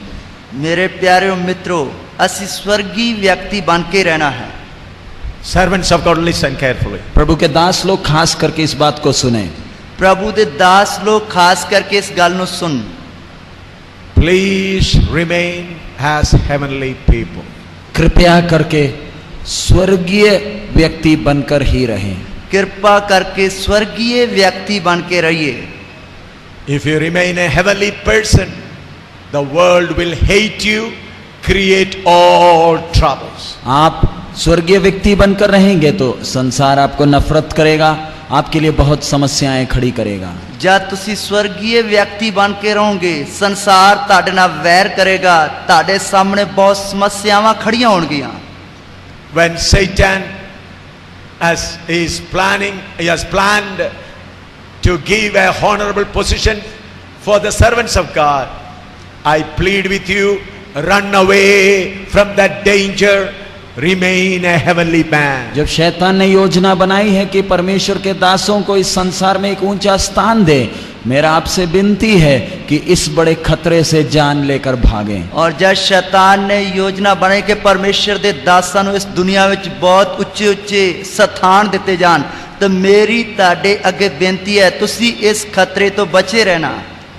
मेरे प्यारे मित्रों, असी स्वर्गीय व्यक्ति बन के रहना है। Servants of God, listen carefully. प्रभु के दास लोग खास करके इस बात को सुने। प्रभु दे दास लोग खास करके इस गल नूं सुन। Please remain as heavenly people. कृपया करके स्वर्गीय व्यक्ति बनकर ही रहें। कृपा करके स्वर्गीय व्यक्ति बन के रहिए। If you remain a heavenly person, the world will hate you, create all troubles. आप स्वर्गीय व्यक्ति बनकर रहेंगे तो संसार आपको नफरत करेगा, आपके लिए बहुत समस्याएं खड़ी करेगा। जब तुसी स्वर्गीय व्यक्ति बन के रहोगे, संसार ताड़े नाल वैर करेगा, ताड़े सामने बहुत समस्यावां खड़ियां होणगियां। When Satan he has planned to give a honorable position for the servants of God, I plead with you, run away from that danger, remain a heavenly man. जब शैतान ने योजना बनाई है कि परमेश्वर के दासों को इस संसार में एक ऊंचा स्थान दे, मेरा आपसे विनती है कि इस बड़े खतरे से जान लेकर भागें। और जब शैतान ने योजना बनाई कि परमेश्वर दे दासां नूं इस दुनिया विच बहुत उच्चे उच्चे स्थान दिते जान, तो मेरी ताड़े अगे बेनती है, तुसी इस खतरे तो बचे रहना।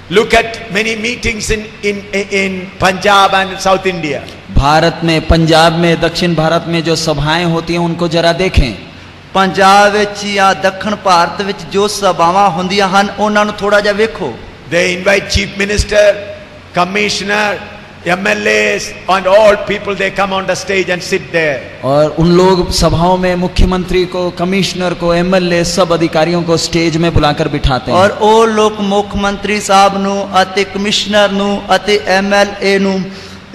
Look at many meetings in Punjab and South India. Bharat में, पंजाब में, दक्षिण भारत में जो सभाएं होती हैं उनको जरा देखें। पंजाब विच या दक्षिण भारत विच जो सभावां हुंदियां हन, उन्हां नूं थोड़ा जिहा वेखो। They invite chief minister, commissioner MLAs and all people, they come on the stage and sit there. और उन लोग सभाओं में मुख्यमंत्री को, कमिश्नर को, एमएलए, सब अधिकारियों को स्टेज में बुलाकर बिठाते हैं। और ਉਹ ਲੋਕ ਮੁੱਖ ਮੰਤਰੀ ਸਾਹਿਬ ਨੂੰ ਅਤੇ ਕਮਿਸ਼ਨਰ ਨੂੰ ਅਤੇ MLA ਨੂੰ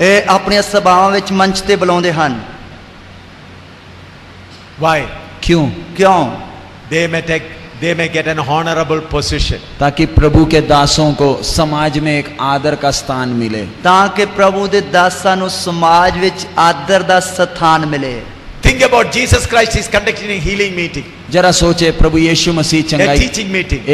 ਇਹ ਆਪਣੀਆਂ ਸਭਾਵਾਂ ਵਿੱਚ ਮੰਚ ਤੇ ਬੁਲਾਉਂਦੇ ਹਨ। Why? क्यों? ਕਿਉਂ? They may get an honorable position. ताकि प्रभु के दासों को समाज में एक आदर का स्थान मिले। ਤਾਂ ਕਿ ਪ੍ਰਭੂ ਦੇ ਦਾਸਾਂ ਨੂੰ ਸਮਾਜ ਵਿੱਚ ਆਦਰ ਦਾ ਸਥਾਨ ਮਿਲੇ। Think about Jesus Christ is conducting a healing meeting, जरा सोचे, प्रभु यीशु मसीह a चंगाई, teaching meeting.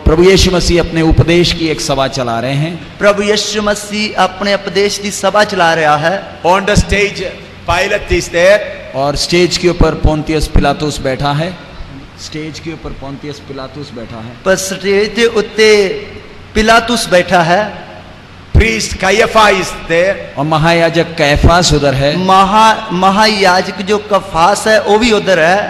प्रभु यीशु मसीह अपने उपदेश की एक सभा चला रहे हैं। ਪ੍ਰਭੂ ਯਿਸੂ ਮਸੀਹ ਆਪਣੇ ਉਪਦੇਸ਼ ਦੀ ਸਭਾ ਚਲਾ ਰਿਹਾ ਹੈ। On the stage, Pilate is there. और स्टेज के ऊपर पोंतियस पिलातुस बैठा है। स्टेज के ऊपर पोंतियस पिलातुस बैठा है। ਪਰ ਸਟੇਜ ਦੇ ਉੱਤੇ ਪਿਲਾਤੁਸ ਬੈਠਾ ਹੈ। Priest Caiaphas is there. और महायाजक कैफास उधर है। महायाजक जो कफास है वो भी उधर है।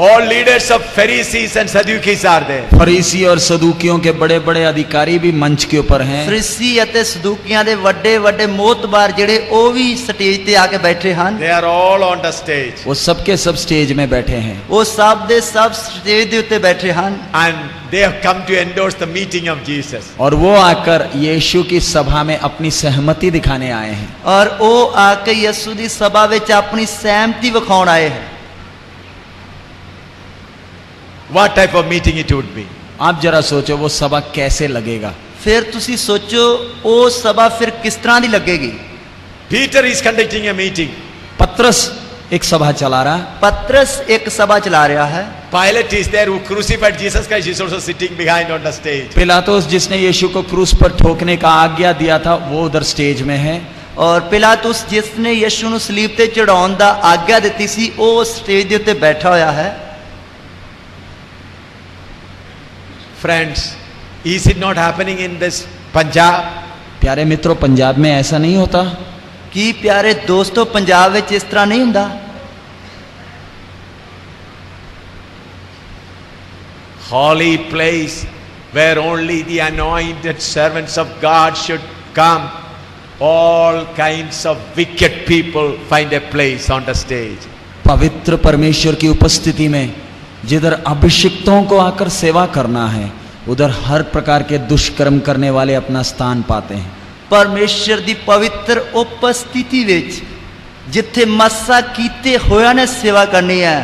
All leaders of Pharisees and Sadducees are there. फरीसी और सदूकियों के बड़े बड़े अधिकारी भी मंच के ऊपर हैं। फरीसी ਅਤੇ ਸਦੂਕੀਆਂ ਦੇ ਵੱਡੇ ਵੱਡੇ ਮੋਤਬਾਰ ਜਿਹੜੇ ਉਹ ਵੀ ਸਟੇਜ ਤੇ ਆ ਕੇ ਬੈਠੇ ਹਨ। They are all on the stage. वो सबके सब स्टेज में बैठे हैं। ਉਹ ਸਭ ਦੇ ਸਭ ਸਟੇਜ ਦੇ ਉੱਤੇ ਬੈਠੇ ਹਨ। And they have come to endorse the meeting of Jesus. और वो आकर यीशु की सभा में अपनी सहमति दिखाने आए हैं। और ਉਹ ਆ ਕੇ ਯਿਸੂ ਦੀ ਸਭਾ ਵਿੱਚ ਆਪਣੀ ਸਹਿਮਤੀ ਵਿਖਾਉਣ ਆਏ ਹਨ। What type of meeting it would be? आप जरा सोचो वो सभा कैसे लगेगा। ਫਿਰ ਤੁਸੀਂ ਸੋਚੋ ਉਹ ਸਭਾ ਫਿਰ ਕਿਸ ਤਰ੍ਹਾਂ ਦੀ ਲੱਗੇਗੀ। Peter is conducting a meeting. पत्रस एक सभा चला रहा। पत्रस एक सभा चला रहा है। Pilate is there who crucified Jesus Christ is also sitting behind on the stage. पिलातुस जिसने यीशु को क्रूस पर ठोकने का आज्ञा दिया था वो उधर स्टेज में है। और पिलातुस जिसने यीशु ਨੂੰ ਸਲੀਬ ਤੇ ਚੜਾਉਣ ਦਾ ਆਗਿਆ ਦਿੱਤੀ ਸੀ ਉਹ ਸਟੇਜ ਦੇ ਉੱਤੇ ਬੈਠਾ ਹੋਇਆ ਹੈ। Friends, is it not happening in this Punjab? प्यारे मित्रों, पंजाब में ऐसा नहीं होता? ਕੀ ਪਿਆਰੇ ਦੋਸਤੋ ਪੰਜਾਬ ਵਿੱਚ ਇਸ ਤਰ੍ਹਾਂ ਨਹੀਂ ਹੁੰਦਾ? Holy place where only the anointed servants of God should come. All kinds of wicked people find a place on the stage. पवित्र परमेश्वर की उपस्थिति में जिधर अभिषिक्तों को आकर सेवा करना है उधर हर प्रकार के दुष्कर्म करने वाले अपना स्थान पाते हैं। परमेश्वर ਦੀ ਪਵਿੱਤਰ ਉਪਸਥਿਤੀ ਵਿੱਚ ਜਿੱਥੇ ਮਸਾ ਕੀਤੇ ਹੋਇਆਂ ਨੇ ਸੇਵਾ ਕਰਨੀ ਹੈ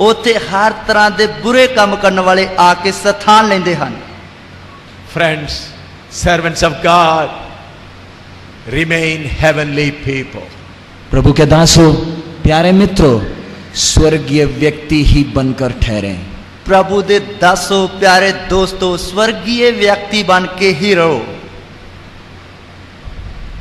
ਉੱਥੇ ਹਰ ਤਰ੍ਹਾਂ ਦੇ ਬੁਰੇ ਕੰਮ ਕਰਨ ਵਾਲੇ ਆ ਕੇ ਸਥਾਨ ਲੈਂਦੇ ਹਨ। Friends, servants of God, remain heavenly people. प्रभु के दासों, प्यारे मित्रों, स्वर्गीय व्यक्ति ही बनकर ठहरे। प्रभु दे दासो प्यारे दोस्तों, स्वर्गीय व्यक्ति बन के ही रहो।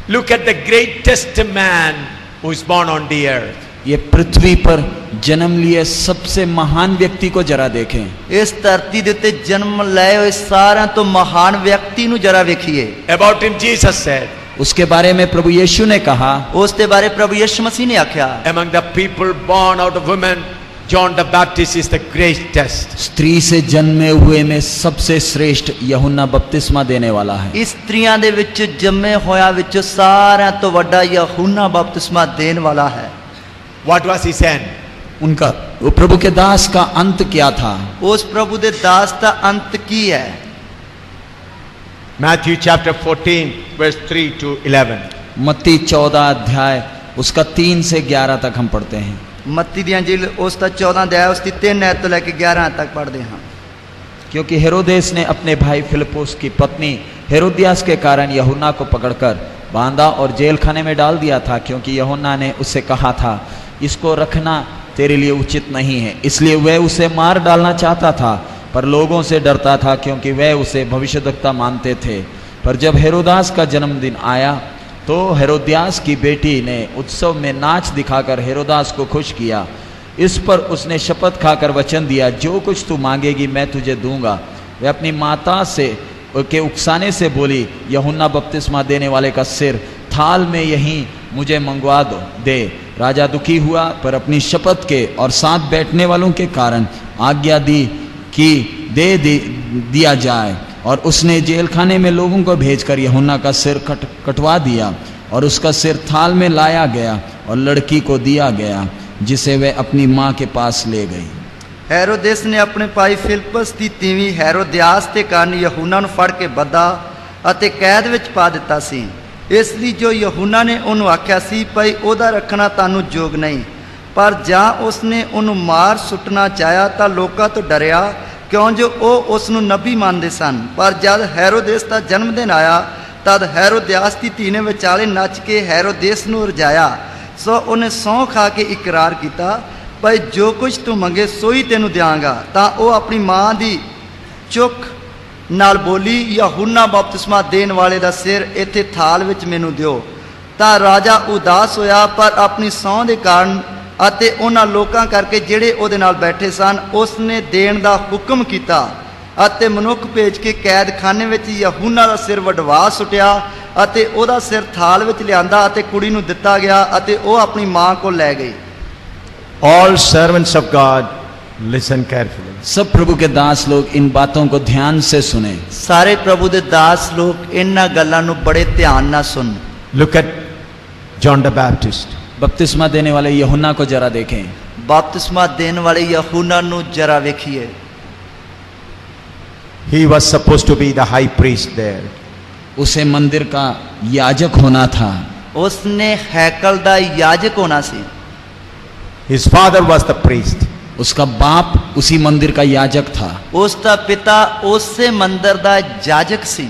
Look at the greatest man who is born on the earth. ये पृथ्वी पर जन्म लिए सबसे महान व्यक्ति को जरा देखें। इस धरती दे उत्ते जन्म लाए हुए सारे तो महान व्यक्ति नु जरा देखिए। About him Jesus said, उसके बारे में प्रभु यीशु ने कहा, उसके बारे प्रभु यीशु मसीह ने आख्या, among the people born out of women, John the Baptist is the greatest. स्त्री से जन्मे हुए में सबसे श्रेष्ठ यूहन्ना बपतिस्मा देने वाला है। इस स्त्रियां दे विच जम्मे होया विच सारा तो वड्डा यूहन्ना बपतिस्मा देने वाला है। What was his end? उनका वो प्रभु के दास का अंत क्या था? उस प्रभु दे दास का अंत की है? Matthew chapter 14 verse 3 to 11. मत्ती 14 अध्याय उसका 3 से 11 तक हम पढ़ते हैं। मत्ती दी अंजील उसका 14 अध्याय उसकी 3 आयत तो लेके 11 तक पढ़ते हैं। क्योंकि हेरोदेस ने अपने भाई फिलिप्पुस की पत्नी हेरोदियास के कारण यूहन्ना को पकड़कर बांधा और जेल खाने में डाल दिया था, क्योंकि यूहन्ना ने उससे कहा था, इसको रखना तेरे लिए उचित नहीं है। इसलिए वह उसे मार डालना चाहता था, पर लोगों से डरता था, क्योंकि वह उसे भविष्यद्वक्ता मानते थे। पर जब हेरोदास का जन्मदिन आया तो हेरोदियास की बेटी ने उत्सव में नाच दिखाकर हेरोदास को खुश किया। इस पर उसने शपथ खाकर वचन दिया, जो कुछ तू मांगेगी मैं तुझे दूंगा। वह अपनी माता से के उकसाने से बोली, यूहन्ना बपतिस्मा देने वाले का सिर थाल में यहीं मुझे मंगवा दे। राजा दुखी हुआ, पर अपनी शपथ के और साथ बैठने वालों के कारण आज्ञा दी कि दिया जाए। और उसने जेल खाने में लोगों को भेजकर यूहन्ना का सिर कटवा दिया और उसका सिर थाल में लाया गया और लड़की को दिया गया, जिसे वह अपनी माँ के पास ले गई। ਹੈਰੋਦੇਸ ਨੇ ਆਪਣੇ ਭਾਈ ਫਿਲਿਪਸ ਦੀ ਤੀਵੀਂ ਹੈਰੋਦਿਆਸ ਦੇ ਕਾਰਨ यूहन्ना ਨੂੰ ਫੜ ਕੇ ਬੱਧਾ ਅਤੇ ਕੈਦ ਵਿੱਚ ਪਾ ਦਿੱਤਾ ਸੀ। ਇਸ ਲਈ ਜੋ यूहन्ना ਨੇ ਉਹਨੂੰ ਆਖਿਆ ਸੀ ਭਾਈ ਉਹਦਾ ਰੱਖਣਾ ਤੁਹਾਨੂੰ ਯੋਗ ਨਹੀਂ, ਪਰ ਜਾਂ ਉਸਨੇ ਉਹਨੂੰ ਮਾਰ ਸੁੱਟਣਾ ਚਾਹਿਆ ਤਾਂ ਲੋਕਾਂ ਤੋਂ ਡਰਿਆ, ਕਿਉਂ ਜੋ ਉਹ ਉਸ ਨੂੰ ਨਬੀ ਮੰਨਦੇ ਸਨ। ਪਰ ਜਦ ਹੈਰੋਦੇਸ ਦਾ ਜਨਮ ਦਿਨ ਆਇਆ ਤਦ ਹੈਰੋਦਿਆਸ ਦੀ ਧੀ ਨੇ ਵਿਚਾਲੇ ਨੱਚ ਕੇ ਹੈਰੋਦੇਸ ਨੂੰ ਰਜਾਇਆ, ਸੋ ਉਹਨੇ ਸਹੁੰ ਖਾ ਕੇ ਇਕਰਾਰ ਕੀਤਾ ਭਾਈ ਜੋ ਕੁਝ ਤੂੰ ਮੰਗੇ ਸੋਈ ਤੈਨੂੰ ਦਿਆਂਗਾ। ਤਾਂ ਉਹ ਆਪਣੀ ਮਾਂ ਦੀ ਚੁੱਕ ਨਾਲ ਬੋਲੀ, यूहन्ना ਬਪਤਿਸਮਾ ਦੇਣ ਵਾਲੇ ਦਾ ਸਿਰ ਇੱਥੇ ਥਾਲ ਵਿੱਚ ਮੈਨੂੰ ਦਿਓ। ਤਾਂ ਰਾਜਾ ਉਦਾਸ ਹੋਇਆ, ਪਰ ਆਪਣੀ ਸਹੁੰ ਦੇ ਕਾਰਨ ਅਤੇ ਉਹਨਾਂ ਲੋਕਾਂ ਕਰਕੇ ਜਿਹੜੇ ਉਹਦੇ ਨਾਲ ਬੈਠੇ ਸਨ ਉਸ ਨੇ ਦੇਣ ਦਾ ਹੁਕਮ ਕੀਤਾ ਅਤੇ ਮਨੁੱਖ ਭੇਜ ਕੇ ਕੈਦਖਾਨੇ ਵਿੱਚ यूहन्ना ਦਾ ਸਿਰ ਵਡਵਾ ਸੁੱਟਿਆ ਅਤੇ ਉਹਦਾ ਸਿਰ ਥਾਲ ਵਿੱਚ ਲਿਆਂਦਾ ਅਤੇ ਕੁੜੀ ਨੂੰ ਦਿੱਤਾ ਗਿਆ ਅਤੇ ਉਹ ਆਪਣੀ ਮਾਂ ਕੋਲ ਲੈ ਗਈ। All servants of God, listen carefully. सब प्रभु के दास लोग इन बातों को ध्यान से सुने। ਸਾਰੇ ਪ੍ਰਭੂ ਦੇ ਦਾਸ ਲੋਕ ਇਹਨਾਂ ਗੱਲਾਂ ਨੂੰ ਬੜੇ ਧਿਆਨ ਨਾਲ ਸੁਣ। Look at John the Baptist. बपतिस्मा देने वाले यूहन्ना को जरा देखें। ਬਪਤਿਸਮਾ ਦੇਣ ਵਾਲੇ यूहन्ना ਨੂੰ ਜਰਾ ਵੇਖੀਏ। He was supposed to be the high priest there. उसे मंदिर का याजक होना था। ਉਸਨੇ ਹੈਕਲ ਦਾ ਯਾਜਕ ਹੋਣਾ ਸੀ। His father was the priest. उसका बाप उसी मंदिर का याजक था। ਉਸ ਦਾ ਪਿਤਾ ਉਸੇ ਮੰਦਰ ਦਾ ਯਾਜਕ ਸੀ।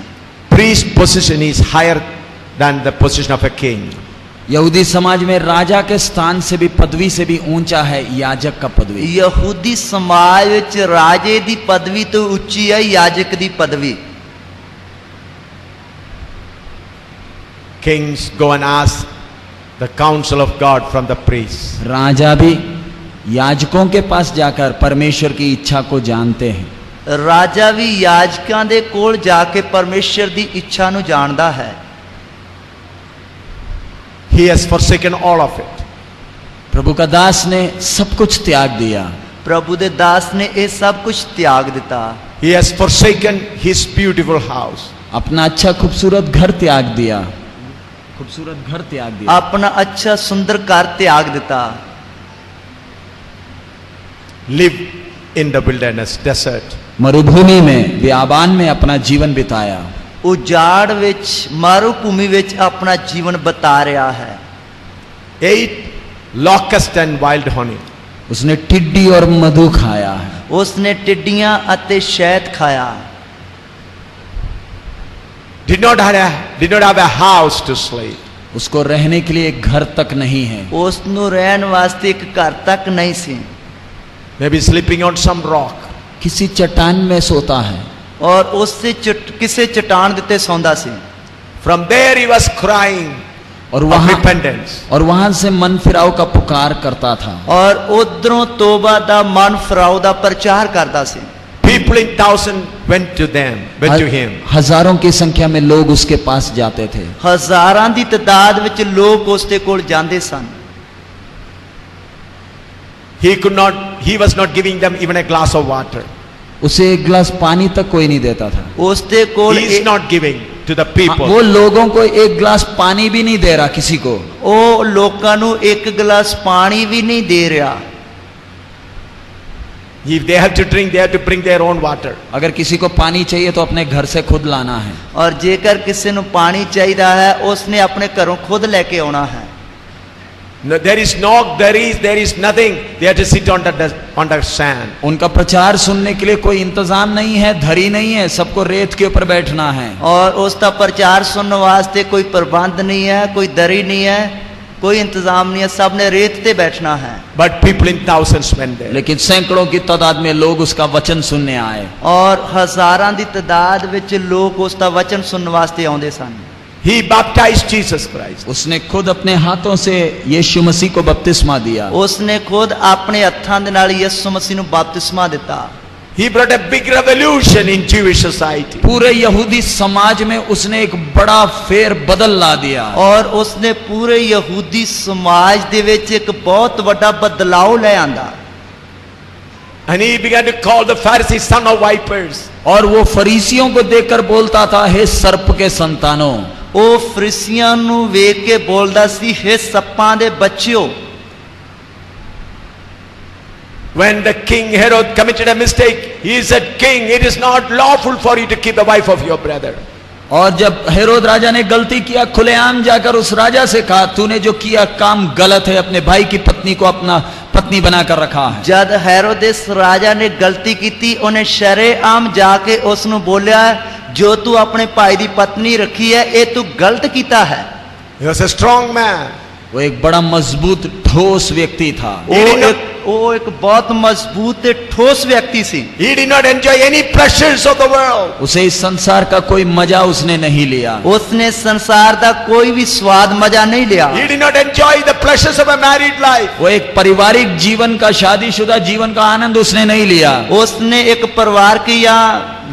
Priest position is higher than the position of a king. यहूदी समाज में राजा के स्थान से भी पदवी से भी ऊंचा है याजक का पदवी। ਯਹੂਦੀ ਸਮਾਜ ਵਿੱਚ ਰਾਜੇ ਦੀ ਪਦਵੀ ਤੋਂ ਉੱਚੀ ਹੈ ਯਾਜਕ ਦੀ ਪਦਵੀ। Kings go and ask the counsel of God from the priests. राजा भी याजकों के पास जाकर परमेश्वर की इच्छा को जानते हैं। ਰਾਜਾ ਵੀ ਯਾਜਕਾਂ ਦੇ ਕੋਲ ਜਾ ਕੇ ਪਰਮੇਸ਼ਰ ਦੀ ਇੱਛਾ ਨੂੰ ਜਾਣਦਾ ਹੈ। He has forsaken all of it. प्रभु का दास ने सब कुछ त्याग दिया। ਪ੍ਰਭੂ ਦੇ ਦਾਸ ਨੇ ਇਹ ਸਭ ਕੁਝ ਤਿਆਗ ਦਿੱਤਾ। He has forsaken his beautiful house. अपना अच्छा खूबसूरत घर त्याग दिया। खूबसूरत घर त्याग दिया। ਆਪਣਾ ਅੱਛਾ ਸੁੰਦਰ ਘਰ ਤਿਆਗ ਦਿੱਤਾ। Live in the wilderness, desert. मरुभूमि में बियाबान में अपना जीवन बिताया। ਉਜਾੜ ਵਿੱਚ ਮਾਰੂਭੂਮੀ ਵਿੱਚ ਆਪਣਾ ਜੀਵਨ ਬਿਤਾ ਰਿਹਾ ਹੈ। Ate locust and wild honey. उसने टिड्डी और मधु खाया है। ਉਸਨੇ ਟਿੱਡੀਆਂ ਅਤੇ ਸ਼ਹਿਦ ਖਾਇਆ। Did not have a house to sleep. उसको रहने के लिए एक घर तक नहीं है। ਉਸ ਨੂੰ ਰਹਿਣ ਵਾਸਤੇ ਇੱਕ ਘਰ ਤੱਕ ਨਹੀਂ ਸੀ। Maybe sleeping on some rock. किसी चट्टान में सोता है। ਔਰ ਉਸੇ ਕਿਸੇ ਚਟਾਨ ਦੇ ਉੱਤੇ ਸੌਂਦਾ ਸੀ। From there he was crying और of वहां repentance. और वहां से मन फिराव का पुकार करता था। ਔਰ ਉਧਰੋਂ ਤੋਬਾ ਦਾ ਮਨ ਫਰਾਉ ਦਾ ਪ੍ਰਚਾਰ ਕਰਦਾ ਸੀ। People in thousands went to him. हजारों की संख्या में लोग उसके पास जाते थे। ਹਜ਼ਾਰਾਂ ਦੀ ਤਦਾਦ ਵਿੱਚ ਲੋਕ ਉਸ ਦੇ ਕੋਲ ਜਾਂਦੇ ਸਨ। He was not giving them even a glass of water. उसे एक गिलास पानी तक कोई नहीं देता था। ਉਸ ਦੇ ਕੋਲ He is not giving to the people. वो लोगों को एक गिलास पानी भी नहीं दे रहा किसी को। ਉਹ ਲੋਕਾਂ ਨੂੰ ਇੱਕ ਗਲਾਸ ਪਾਣੀ ਵੀ ਨਹੀਂ ਦੇ ਰਿਹਾ। If they have to drink, they have to bring their own water. अगर किसी को पानी चाहिए तो अपने घर से खुद लाना है। ਔਰ ਜੇਕਰ ਕਿਸੇ ਨੂੰ ਪਾਣੀ ਚਾਹੀਦਾ ਹੈ ਉਸਨੇ ਆਪਣੇ ਘਰੋਂ ਖੁਦ ਲੈ ਕੇ ਆਉਣਾ ਹੈ। No, there is nothing. They have to sit on the sand. उनका प्रचार सुनने के लिए कोई इंतजाम नहीं है, धरी नहीं है, सबको रेत के ऊपर बैठना है। और उसका प्रचार सुनने वास्ते कोई प्रबंध नहीं है, कोई दरी नहीं है, कोई इंतजाम नहीं है, सबने रेत पे बैठना है। But people in thousands went there. लेकिन सैकड़ों की तादाद में लोग उसका वचन सुनने आए। और हजारां दी तादाद विच लोग उसका वचन सुनने वास्ते आउंदे सन। He baptized Jesus Christ. उसने खुद अपने हाथों से यीशु मसीह को बपतिस्मा दिया। उसने खुद अपने हत्थां दे नाल यीशु मसीह नूं बपतिस्मा दिता। He brought a big revolution in Jewish society. पूरे यहूदी समाज में उसने एक बड़ा फेर बदल ला दिया। और उसने पूरे यहूदी समाज दे विच एक बहुत बड़ा बदलाव ले आंदा। And he began to call the Pharisees son of vipers. और वो फरीसियों को देखकर बोलता था, हे सर्प के संतानों। ਉਹ ਫਰੀਸੀਆਂ ਨੂੰ ਵੇਖ ਕੇ ਬੋਲਦਾ ਸੀ, ਹੇ ਸੱਪਾਂ ਦੇ ਬੱਚਿਓ। When the king Herod committed a mistake, he said, King, it is not lawful for you to keep the wife of your brother. और जब हेरोद राजा ने गलती किया, खुलेआम जाकर उस राजा से कहा, तूने जो किया काम गलत है, अपने भाई की पत्नी को अपना पत्नी बनाकर रखा है। जद हेरोदेस राजा ने गलती की, उन्हें शरेआम जाके उस ਨੂੰ बोलिया, जो तू अपने भाई की पत्नी रखी है, ये तू गलत किया है। He was a strong man. वो एक बड़ा मजबूत ठोस व्यक्ति था। वो एक बहुत मजबूत ठोस व्यक्ति सी। He did not enjoy any pleasures of the world. उसे इस संसार का कोई मजा उसने नहीं लिया। उसने संसार का कोई भी स्वाद मजा नहीं लिया। He did not enjoy the pleasures of a married life. वो एक पारिवारिक जीवन का, शादीशुदा जीवन का आनंद उसने नहीं लिया। उसने एक परिवार की या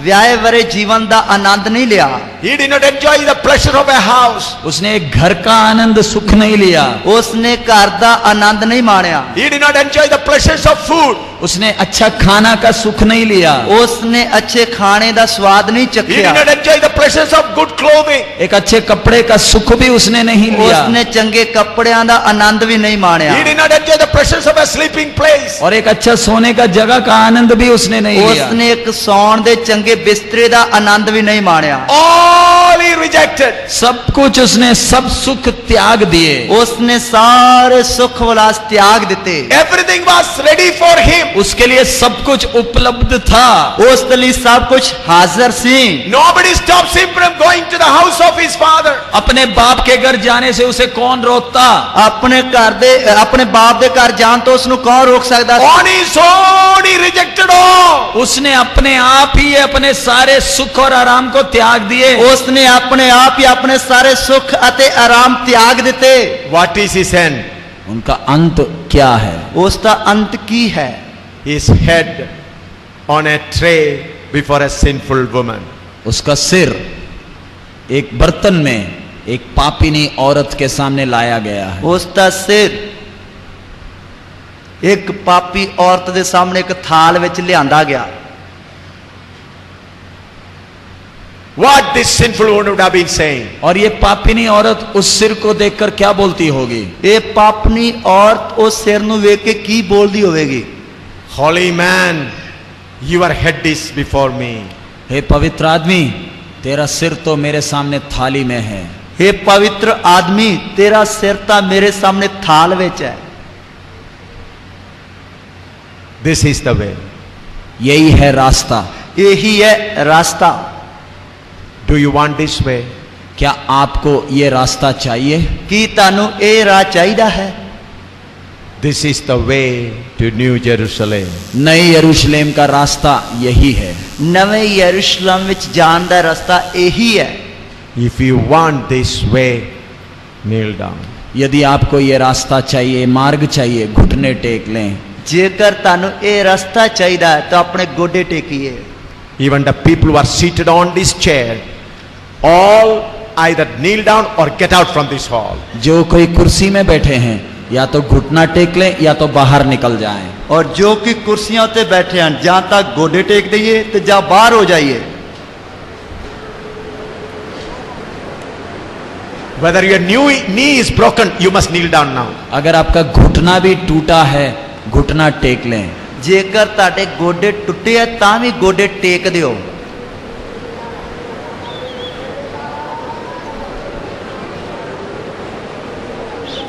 व्याह वरे जीवन का आनंद नहीं लिया। He did not enjoy the pleasure of a house. उसने एक घर का आनंद सुख नहीं लिया। उसने घर का आनंद नहीं माणिया। He did not enjoy the pleasures of food. उसने अच्छा खाना का सुख नहीं लिया। उसने अच्छे खाने का स्वाद नहीं He did चखिया। not enjoy the pleasures of good clothing. एक अच्छे कपड़े का सुख भी उसने नहीं लिया। उसने चंगे कपड़ियां का आनंद भी नहीं माणिया। He did not enjoy the pleasures of a sleeping place. और एक अच्छा सोने का जगह का आनंद भी उसने नहीं लिया। उसने एक सौन दे चंगे बिस्तरे का आनंद भी नहीं माणिया। All he rejected. सब कुछ उसने, सब सुख त्याग दिए। उसने सारे सुख विलास त्याग दिते। Everything was ready for him. उसके लिए सब कुछ उपलब्ध था। उसके लिए सब कुछ हाजिर सी। Nobody stops him from going to the house of his father. अपने बाप के घर जाने से उसे कौन रोकता? अपने बाप दे घर जान तो उसनु कौन रोक सकता? On his own he rejected all. उसने अपने आप ही अपने सारे सुख और आराम को त्याग दिए। उसने अपने आप ही अपने सारे सुख अते आराम त्याग दिते। What is his end? उनका अंत क्या है? उसका अंत की है? His head on a tray before a sinful woman. उसका सिर एक बर्तन में एक पापिनी औरत के सामने लाया गया है। उसका सिर एक पापी औरत के सामने एक थाल विच लियांदा गया। What this sinful woman would have been saying? और ये पापिनी औरत उस सिर को देखकर क्या बोलती होगी? ये पापनी औरत उस सिर ਨੂੰ ਵੇਖ ਕੇ ਕੀ ਬੋਲਦੀ ਹੋਵੇਗੀ? Holy man, your head is before me. हे पवित्र आदमी, तेरा सिर तो मेरे सामने थाली में है। हे पवित्र आदमी, तेरा सिर तो मेरे सामने थाल विच है। This is the way. यही है रास्ता। यही है रास्ता। Do you want this way? क्या आपको ये रास्ता चाहिए? कि तानू ये राह चाहिदा है? This is the way to New Jerusalem. नए यरूशलेम का रास्ता यही है। नवे यरूशलेम विच जान दा रास्ता यही है। If you want this way, kneel down. यदि आपको ये रास्ता चाहिए, मार्ग चाहिए, घुटने टेक लें। जेकर तानू ये रास्ता चाहिदा है तो अपने गोडे टेकिए। Even the people who are seated on this chair, all either kneel down or get out from this hall. जो कोई कुर्सी में बैठे हैं या तो घुटना टेक लें या तो बाहर निकल जाएं। और जो कि कुर्सियों ते बैठे हैं जहां तक गोडे टेक दइए तो जा बाहर हो जाइए। Whether your knee is broken, you must kneel down now. अगर आपका घुटना भी टूटा है, घुटना टेक लें। जेकर ताटे गोडे टुटे है तां भी गोडे टेक दियो।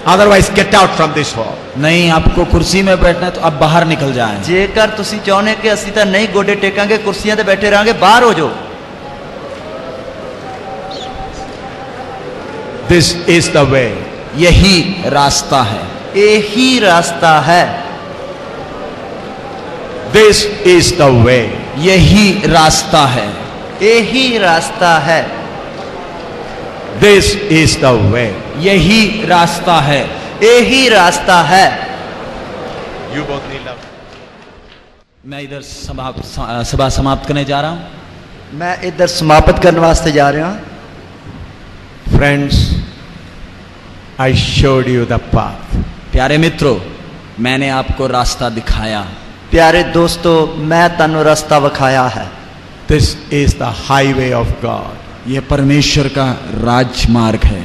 Otherwise, get out from this hall. नहीं, आपको कुर्सी में बैठना है तो आप बाहर निकल जाएं। जेकर तुसी चाहने कि असी तो नहीं गोडे टेकांगे, कुर्सियां ते बैठे रहेंगे, बाहर हो जाओ। This is the way. यही रास्ता है। यही रास्ता है। This is the way. यही रास्ता है। यही रास्ता है। This is the way. यही रास्ता है। यही रास्ता है। You both kneel down. मैं इधर सभा समाप्त करने जा रहा हूं। मैं इधर समाप्त करने वास्ते जा रहा हूं। Friends, I showed you the path. प्यारे मित्रों, मैंने आपको रास्ता दिखाया। प्यारे दोस्तों, मैं तनु रास्ता विखाया है। This is the highway of God. ये परमेश्वर का राजमार्ग है,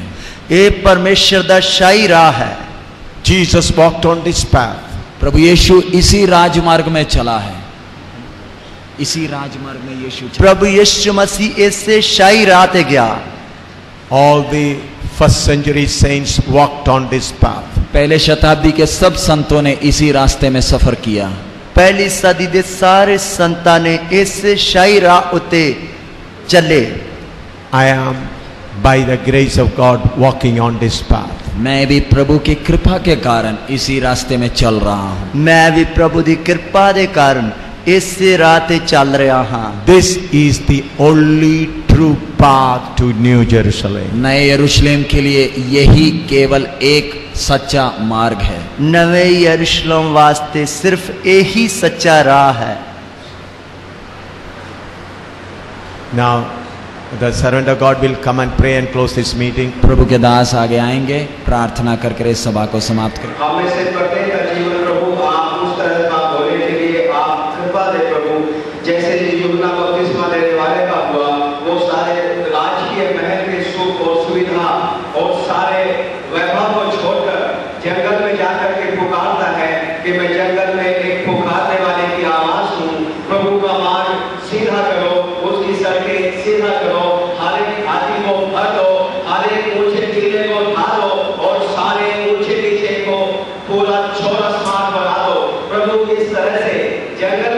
ये परमेश्वर दा शाही राह है। Jesus walked on this path. प्रभु यीशु इसी राजमार्ग में चला है, इसी राजमार्ग में यीशु चला। प्रभु यीशु मसीह इससे शाही राह ते गया। All the first century saints walked on this path. पहले शताब्दी के सब संतों ने इसी रास्ते में सफर किया। पहली सदी दे सारे संतां ने इस शाही राह उते चले। I am by the grace of God walking on this path. मैं भी प्रभु की कृपा के कारण इसी रास्ते में चल रहा हूँ। मैं भी प्रभु दी कृपा दे कारण इस राह ते चल रहा हां। This is the only true path to New Jerusalem. नए यरूशलेम के लिए यही केवल एक सच्चा मार्ग है। नवे यरूशलेम वास्ते सिर्फ यही सच्चा राह है। Now the servant of God will come and pray and close this meeting. प्रभु के दास आगे आएंगे, प्रार्थना करके इस सभा को समाप्त करें। हम में से प्रत्येक का जीवन प्रभु आप उस तरह का बोलने के लिए आप कृपा दे प्रभु, जैसे यूहन्ना बपतिस्मा देने वाले का हुआ, वो सारे राजकीय महल के सुख और सुविधा और सारे वैभव को छोड़कर जंगल में जाकर के पुकारता है कि मैं जंगल में एक पुकारने वाले की आवाज हूँ, प्रभु का मार्ग सीधा करो, उसकी सड़कें सीधा करो, हर एक हाथी को भर दो, हर एक ऊंचे टीले को ढा दो और सारे ऊंचे नीचे को पूरा चौरस मार्ग बना दो। प्रभु इस तरह से जंगल